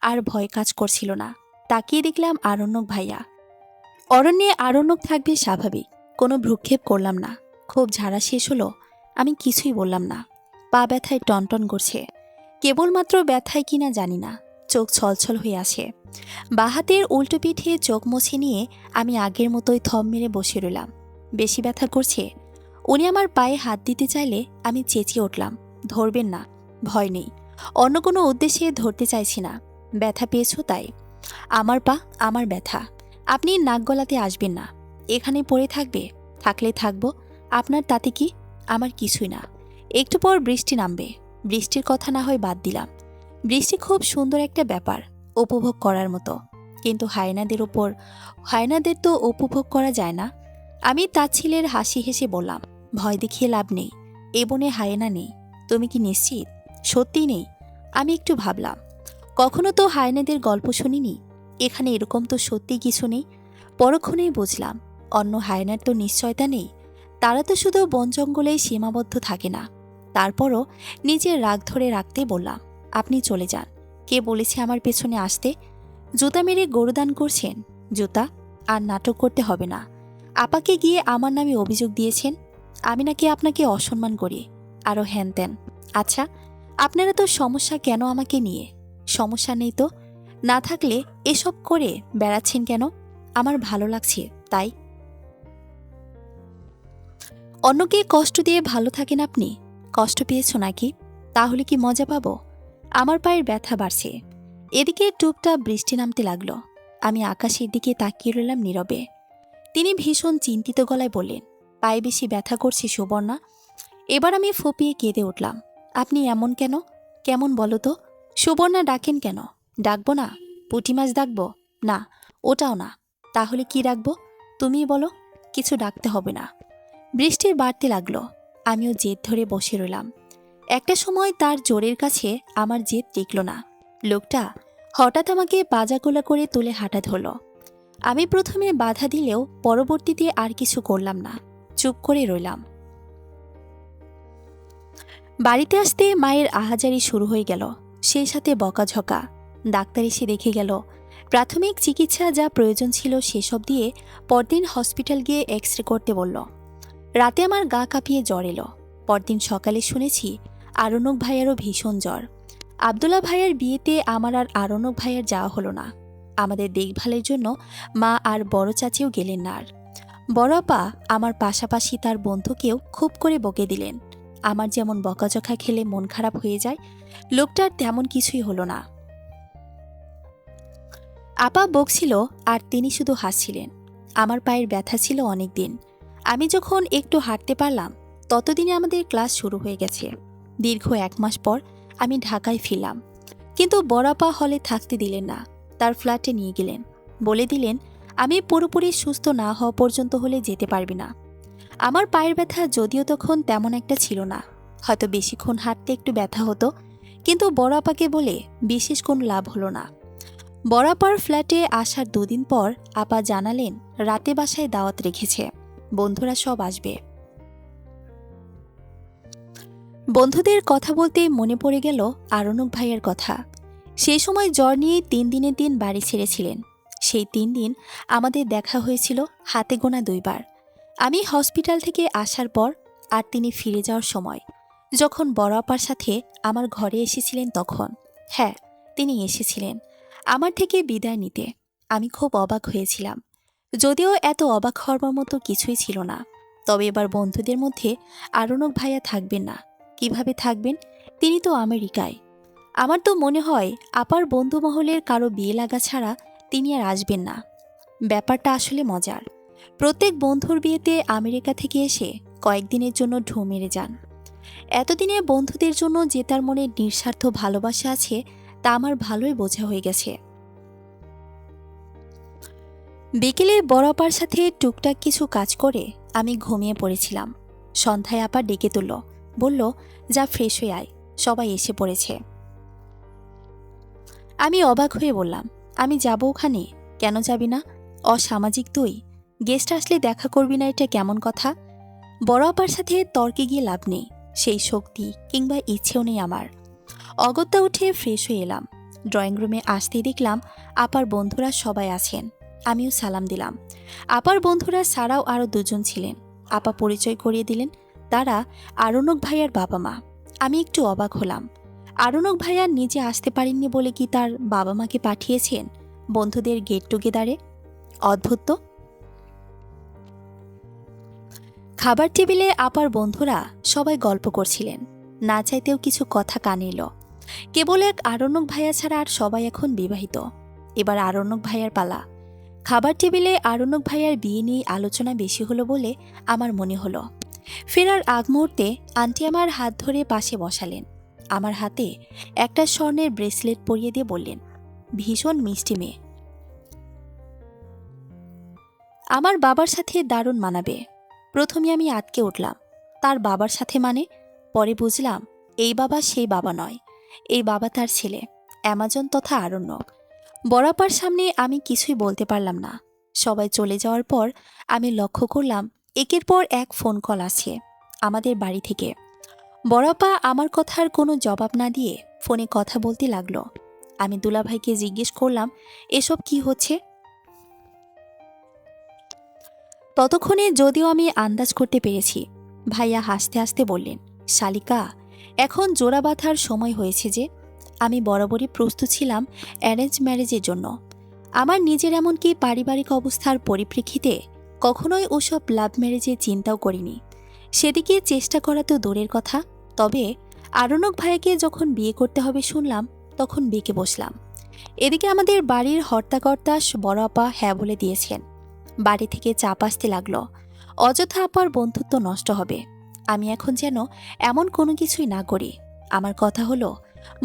আর ভয় কাজ করছিল না। তাকিয়ে দেখলাম আরণ্যক ভাইয়া। অরণ্যে আরণ্যক থাকবে স্বাভাবিক, কোনো ভ্রুক্ষেপ করলাম না। খুব ঝাড়া শেষ হলো, আমি কিছুই বললাম না। পা ব্যথায় টনটন করছে, কেবলমাত্র ব্যথায় কিনা জানি না। চোখ ছলছল হয়ে আসে। বাঁ হাতের উল্টো পিঠে চোখ মুছে নিয়ে আমি আগের মতোই থম মেরে বসে রইলাম। বেশি ব্যথা করছে। উনি আমার পায়ে হাত দিতে চাইলে আমি চেঁচিয়ে উঠলাম, ধরবেন না, ভয় নেই। অন্য কোনো উদ্দেশ্যে ধরতে চাইছি না, ব্যথা পেয়েছো তাই। আমার পা, আমার ব্যথা, আপনি নাক গলাতে আসবেন না। এখানে পড়ে থাকবে, থাকলে থাকবো, আপনার তাতে কি? আমার কিছুই না। একটু পর বৃষ্টি নামবে, বৃষ্টির কথা না হয় বাদ দিলাম। বৃষ্টি খুব সুন্দর একটা ব্যাপার, উপভোগ করার মতো। কিন্তু হায়নাদের তো উপভোগ করা যায় না। আমি তার ছেলের হাসি হেসে বললাম, ভয় দেখিয়ে লাভ নেই, এ বনে হায়না নেই। তুমি কি নিশ্চিত? সত্যি নেই? আমি একটু ভাবলাম, কখনো তো হায়নাদের গল্প শুনিনি, এখানে এরকম তো সত্যি কিছু নেই। পরক্ষণেই বুঝলাম অন্য হায়নার তো নিশ্চয়তা নেই, তারা তো শুধু বন জঙ্গলেই সীমাবদ্ধ থাকে না। তারপরও নিজের রাগ ধরে রাখতে বললাম, আপনি চলে যান। কে বলেছে আমার পেছনে আসতে? জুতা মেরে গরুদান করছেন? জুতা? আর নাটক করতে হবে না। আপাকে গিয়ে আমার নামে অভিযোগ দিয়েছেন আমি নাকি আপনাকে অসম্মান করি, আরও হ্যান ত্যান। আচ্ছা, আপনারা তো সমস্যা কেন আমাকে নিয়ে? সমস্যা নেই তো, না থাকলে এসব করে বেড়াচ্ছেন কেন? আমার ভালো লাগছে তাই। অন্যকে কষ্ট দিয়ে ভালো থাকেন আপনি? কষ্ট পেয়েছো নাকি? তাহলে কি মজা পাবো? আমার পায়ের ব্যথা বাড়ছে। এদিকে টুপটাপ বৃষ্টি নামতে লাগলো। আমি আকাশের দিকে তাকিয়ে রইলাম নীরবে। তিনি ভীষণ চিন্তিত গলায় বললেন, পায়ে বেশি ব্যথা করছে সুবর্ণা। এবার আমি ফুপিয়ে কেঁদে উঠলাম। আপনি এমন কেন? কেমন বলো তো? সুবর্ণা ডাকেন কেন? ডাকবো না? পুঁটি মাছ ডাকবো? না, ওটাও না। তাহলে কি ডাকবো? তুমিই বলো। কিছু ডাকতে হবে না। বৃষ্টি বাড়তে লাগলো। আমিও জেদ ধরে বসে রইলাম। একটা সময় তার জোরের কাছে আমার জেদ টিকল না। লোকটা হঠাৎ আমাকে বাজাগোলা করে তুলে হাঁটা ধরল। আমি প্রথমে বাধা দিলেও পরবর্তীতে আর কিছু করলাম না, চুপ করে রইলাম। বাড়িতে আসতে মায়ের আহাজারি শুরু হয়ে গেল, সেই সাথে বকাঝকা। ডাক্তার এসে দেখে গেল। প্রাথমিক চিকিৎসা যা প্রয়োজন ছিল সেসব দিয়ে পরদিন হসপিটাল গিয়ে এক্স রে করতে বলল। রাতে আমার গা কাঁপিয়ে জ্বর এলো। পরদিন সকালে শুনেছি আরণ্যক ভাইয়ারও ভীষণ জ্বর। আব্দুল্লাহ ভাইয়ার বিয়েতে আমার আর আরণ্যক ভাইয়ার যাওয়া হলো না। আমাদের দেখভালের জন্য মা আর বড় চাচিও গেলেন না। আর বড় আপা আমার পাশাপাশি তার বন্ধুকেও খুব করে বকে দিলেন। আমার যেমন বকাঝকা খেলে মন খারাপ হয়ে যায়, লোকটার তেমন কিছুই হলো না। আপা বকছিল আর তিনি শুধু হাসছিলেন। আমার পায়ের ব্যথা ছিল অনেক দিন। আমি যখন একটু হাঁটতে পারলাম ততদিনে আমাদের ক্লাস শুরু হয়ে গেছে। দীর্ঘ 1 মাস পর আমি ঢাকায় ফিরলাম, কিন্তু বড়াপা হলে থাকতে দিলেন না। তার ফ্ল্যাটে নিয়ে গেলেন, বলে দিলেন আমি পুরোপুরি সুস্থ না হওয়া পর্যন্ত হলে যেতে পারবি না। আমার পায়ের ব্যথা যদিও তখন তেমন একটা ছিল না, হয়তো বেশিক্ষণ হাঁটতে একটু ব্যথা হতো, কিন্তু বড়াপাকে বলে বিশেষ কোনো লাভ হলো না। বড়াপার ফ্ল্যাটে আসার 2 দিন পর আপা জানালেন রাতে বাসায় দাওয়াত রেখেছে, বন্ধুরা সব আসবে। বন্ধুদের কথা বলতেই মনে পড়ে গেল আরণ্যক ভাইয়ের কথা। সেই সময় জ্বর নিয়ে 3 দিনের দিন বাড়ি ছেড়েছিলেন। সেই 3 দিন আমাদের দেখা হয়েছিল হাতে গোনা 2 বার। আমি হসপিটাল থেকে আসার পর আর তিনি ফিরে যাওয়ার সময়, যখন বড় আপার সাথে আমার ঘরে এসেছিলেন তখন। হ্যাঁ, তিনি এসেছিলেন আমার থেকে বিদায় নিতে। আমি খুব অবাক হয়েছিলাম, যদিও এত অবাক হওয়ার মতো কিছুই ছিল না। তবে এবার বন্ধুদের মধ্যে আরণ্যক ভাইয়া থাকবেন না। কিভাবে থাকবেন? তিনি তো আমেরিকায়। আমার তো মনে হয় আপার বন্ধু মহলের কারো বিয়ে লাগা ছাড়া তিনি আর আসবেন না। ব্যাপারটা আসলে মজার। প্রত্যেক বন্ধুর বিয়েতে আমেরিকা থেকে এসে কয়েকদিনের জন্য ঢু মেরে যান। এতদিনে বন্ধুদের জন্য যে তার মনে নিঃস্বার্থ ভালোবাসা আছে তা আমার ভালোই বোঝা হয়ে গেছে। বিকেলে বড় আপার সাথে টুকটাক কিছু কাজ করে আমি ঘুমিয়ে পড়েছিলাম। সন্ধ্যায় আপা ডেকে তুলল, বলল যা ফ্রেশ হয়ে আয়, সবাই এসে পড়েছে। আমি অবাক হয়ে বললাম, আমি যাব ওখানে? কেন যাবি না? অসামাজিক তুই? গেস্ট আসলে দেখা করবি না, এটা কেমন কথা? বড় আপার সাথে তর্কে গিয়ে লাভ নেই, সেই শক্তি কিংবা ইচ্ছেও নেই আমার। অগত্যা উঠে ফ্রেশ হয়ে এলাম। ড্রয়িং রুমে আসতেই দেখলাম আপার বন্ধুরা সবাই আছেন। আমিও সালাম দিলাম। আপার বন্ধুরা ছাড়াও আরও 2 জন ছিলেন। আপা পরিচয় করিয়ে দিলেন তারা আরণ্যক ভাইয়ার বাবা মা। আমি একটু অবাক হলাম। আরণ্যক ভাইয়া নিজে আসতে পারেননি বলে কি তার বাবা মাকে পাঠিয়েছেন বন্ধুদের গেট টুগেদারে? অদ্ভুত তো। খাবার টেবিলে আপার বন্ধুরা সবাই গল্প করছিলেন। না চাইতেও কিছু কথা কানে এলো। কেবল এক আরণ্যক ভাইয়া ছাড়া আর সবাই এখন বিবাহিত। এবার আরণ্যক ভাইয়ার পালা। খাবার টেবিলে আরণ্যক ভাইয়ার বিয়ে নিয়ে আলোচনা বেশি হলো বলে আমার মনে হলো। ফেরার আগ মুহূর্তে আন্টি আমার হাত ধরে পাশে বসালেন। আমার হাতে একটা স্বর্ণের ব্রেসলেট পরিয়ে দিয়ে বললেন, ভীষণ মিষ্টি মেয়ে, আমার বাবার সাথে দারুণ মানাবে। প্রথমে আমি আটকে উঠলাম, তার বাবার সাথে মানে? পরে বুঝলাম এই বাবা সেই বাবা নয়, এই বাবা তার ছেলে অ্যামাজন তথা আরণ্যক। বড়াপার সামনে আমি কিছুই বলতে পারলাম না। সবাই চলে যাওয়ার পর আমি লক্ষ্য করলাম একের পর এক ফোন কল আসছে আমাদের বাড়ি থেকে। বড়াপা আমার কথার কোনো জবাব না দিয়ে ফোনে কথা বলতে লাগলো। আমি দুলাভাইকে জিজ্ঞেস করলাম এসব কি হচ্ছে। ততক্ষণে যদিও আমি আন্দাজ করতে পেরেছি। ভাইয়া হাসতে হাসতে বললেন, শালিকা, এখন জোড়া বাঁধার সময় হয়েছে যে। আমি বরাবরই প্রস্তুত ছিলাম অ্যারেঞ্জ ম্যারেজের জন্য। আমার নিজের এমনকি পারিবারিক অবস্থার পরিপ্রেক্ষিতে কখনোই ওসব লাভ ম্যারেজের চিন্তাও করিনি। সেদিকে চেষ্টা করা তো দূরের কথা। তবে আরণ্যক ভাইয়াকে যখন বিয়ে করতে হবে শুনলাম তখন বেঁকে বসলাম। এদিকে আমাদের বাড়ির হর্তাকর্তা বড় আপা হ্যাঁ বলে দিয়েছেন। বাড়ি থেকে চাপ আসতে লাগলো, অযথা আপার বন্ধুত্ব নষ্ট হবে। আমি এখন যেন এমন কোনো কিছুই না করি। আমার কথা হলো,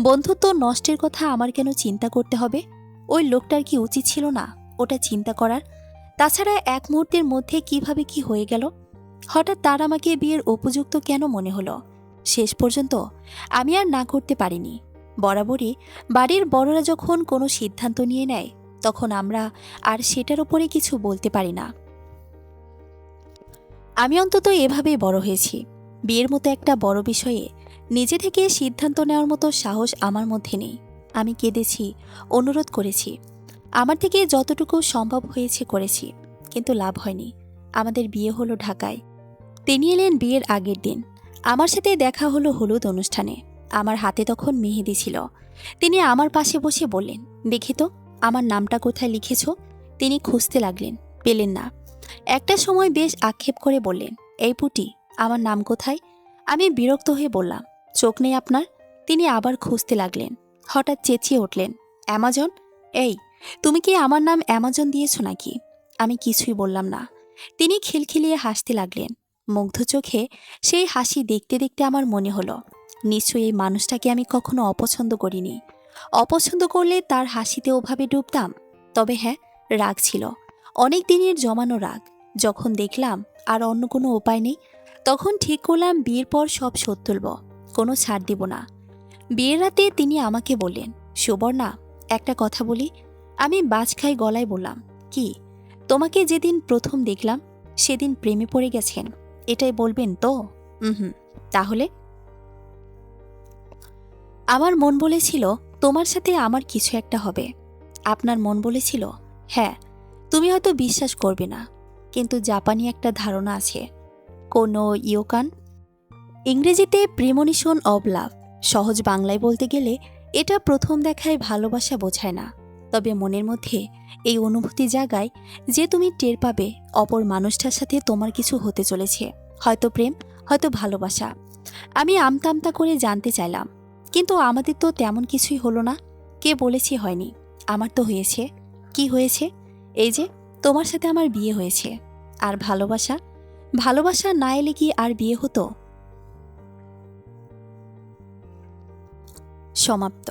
বন্ধুত্ব নষ্টের কথা আমার কেন চিন্তা করতে হবে? ওই লোকটার কি উচিত ছিল না ওটা চিন্তা করার? তাছাড়া 1 মুহূর্তের মধ্যে কিভাবে কি হয়ে গেল? হঠাৎ তার আমাকে বিয়ের উপযুক্ত কেন মনে হলো? শেষ পর্যন্ত আমি আর না করতে পারিনি। বরাবরই বাড়ির বড়রা যখন কোনো সিদ্ধান্ত নিয়ে নেয় তখন আমরা আর সেটার উপরে কিছু বলতে পারি না। আমি অন্তত এভাবেই বড় হয়েছি। বিয়ের মতো একটা বড় বিষয়ে নিজে থেকে সিদ্ধান্ত নেওয়ার মতো সাহস আমার মধ্যে নেই। আমি কেঁদেছি, অনুরোধ করেছি, আমার থেকে যতটুকু সম্ভব হয়েছে করেছি, কিন্তু লাভ হয়নি। আমাদের বিয়ে হলো ঢাকায়। তিনি এলেন বিয়ের আগের দিন। আমার সাথে দেখা হলো হলুদ অনুষ্ঠানে। আমার হাতে তখন মেহেদি ছিল। তিনি আমার পাশে বসে বললেন, দেখি তো আমার নামটা কোথায় লিখেছ। তিনি খুঁজতে লাগলেন, পেলেন না। একটা সময় বেশ আক্ষেপ করে বললেন, এই পুটি, আমার নাম কোথায়? আমি বিরক্ত হয়ে বললাম, চোখ নেই আপনার? তিনি আবার খুঁজতে লাগলেন। হঠাৎ চেঁচিয়ে উঠলেন, অ্যামাজন? এই, তুমি কি আমার নাম অ্যামাজন দিয়েছ নাকি? আমি কিছুই বললাম না। তিনি খিলখিলিয়ে হাসতে লাগলেন। মুগ্ধ চোখে সেই হাসি দেখতে দেখতে আমার মনে হলো, নিশ্চয়ই এই মানুষটাকে আমি কখনো অপছন্দ করিনি। অপছন্দ করলে তার হাসিতে ওভাবে ডুবতাম? তবে হ্যাঁ, রাগ ছিল, অনেক দিনের জমানো রাগ। যখন দেখলাম আর অন্য কোনো উপায় নেই, তখন ঠিক করলাম বিয়ের পর সব শোধ তুলব, কোনো ছাড় দিব না। বিয়ের রাতে তিনি আমাকে বললেন, সুবর্ণা, একটা কথা বলি। আমি বাজখাই গলায় বললাম, কি? তোমাকে যেদিন প্রথম দেখলাম সেদিন প্রেমে পড়ে গেছেন, এটাই বলবেন তো? হুম। তাহলে? আমার মন বলেছিল তোমার সাথে আমার কিছু একটা হবে। আপনার মন বলেছিল, হ্যাঁ, তুমি হয়তো বিশ্বাস করবে না, কিন্তু জাপানি একটা ধারণা আছে, কোনো ইয়োকান, ইংরেজিতে প্রিমনিশন অব লাভ। সহজ বাংলায় বলতে গেলে এটা প্রথম দেখায় ভালোবাসা বোঝায় না, তবে মনের মধ্যে এই অনুভূতি জাগায় যে তুমি টের পাবে অপর মানুষটার সাথে তোমার কিছু হতে চলেছে, হয়তো প্রেম, হয়তো ভালোবাসা। আমি আমতা আমতা করে জানতে চাইলাম, কিন্তু আমাদের তো তেমন কিছুই হলো না। কে বলেছি হয়নি? আমার তো হয়েছে। কি হয়েছে? এই যে তোমার সাথে আমার বিয়ে হয়েছে। আর ভালোবাসা, ভালোবাসা না এলে কি আর বিয়ে হতো? সমাপ্ত।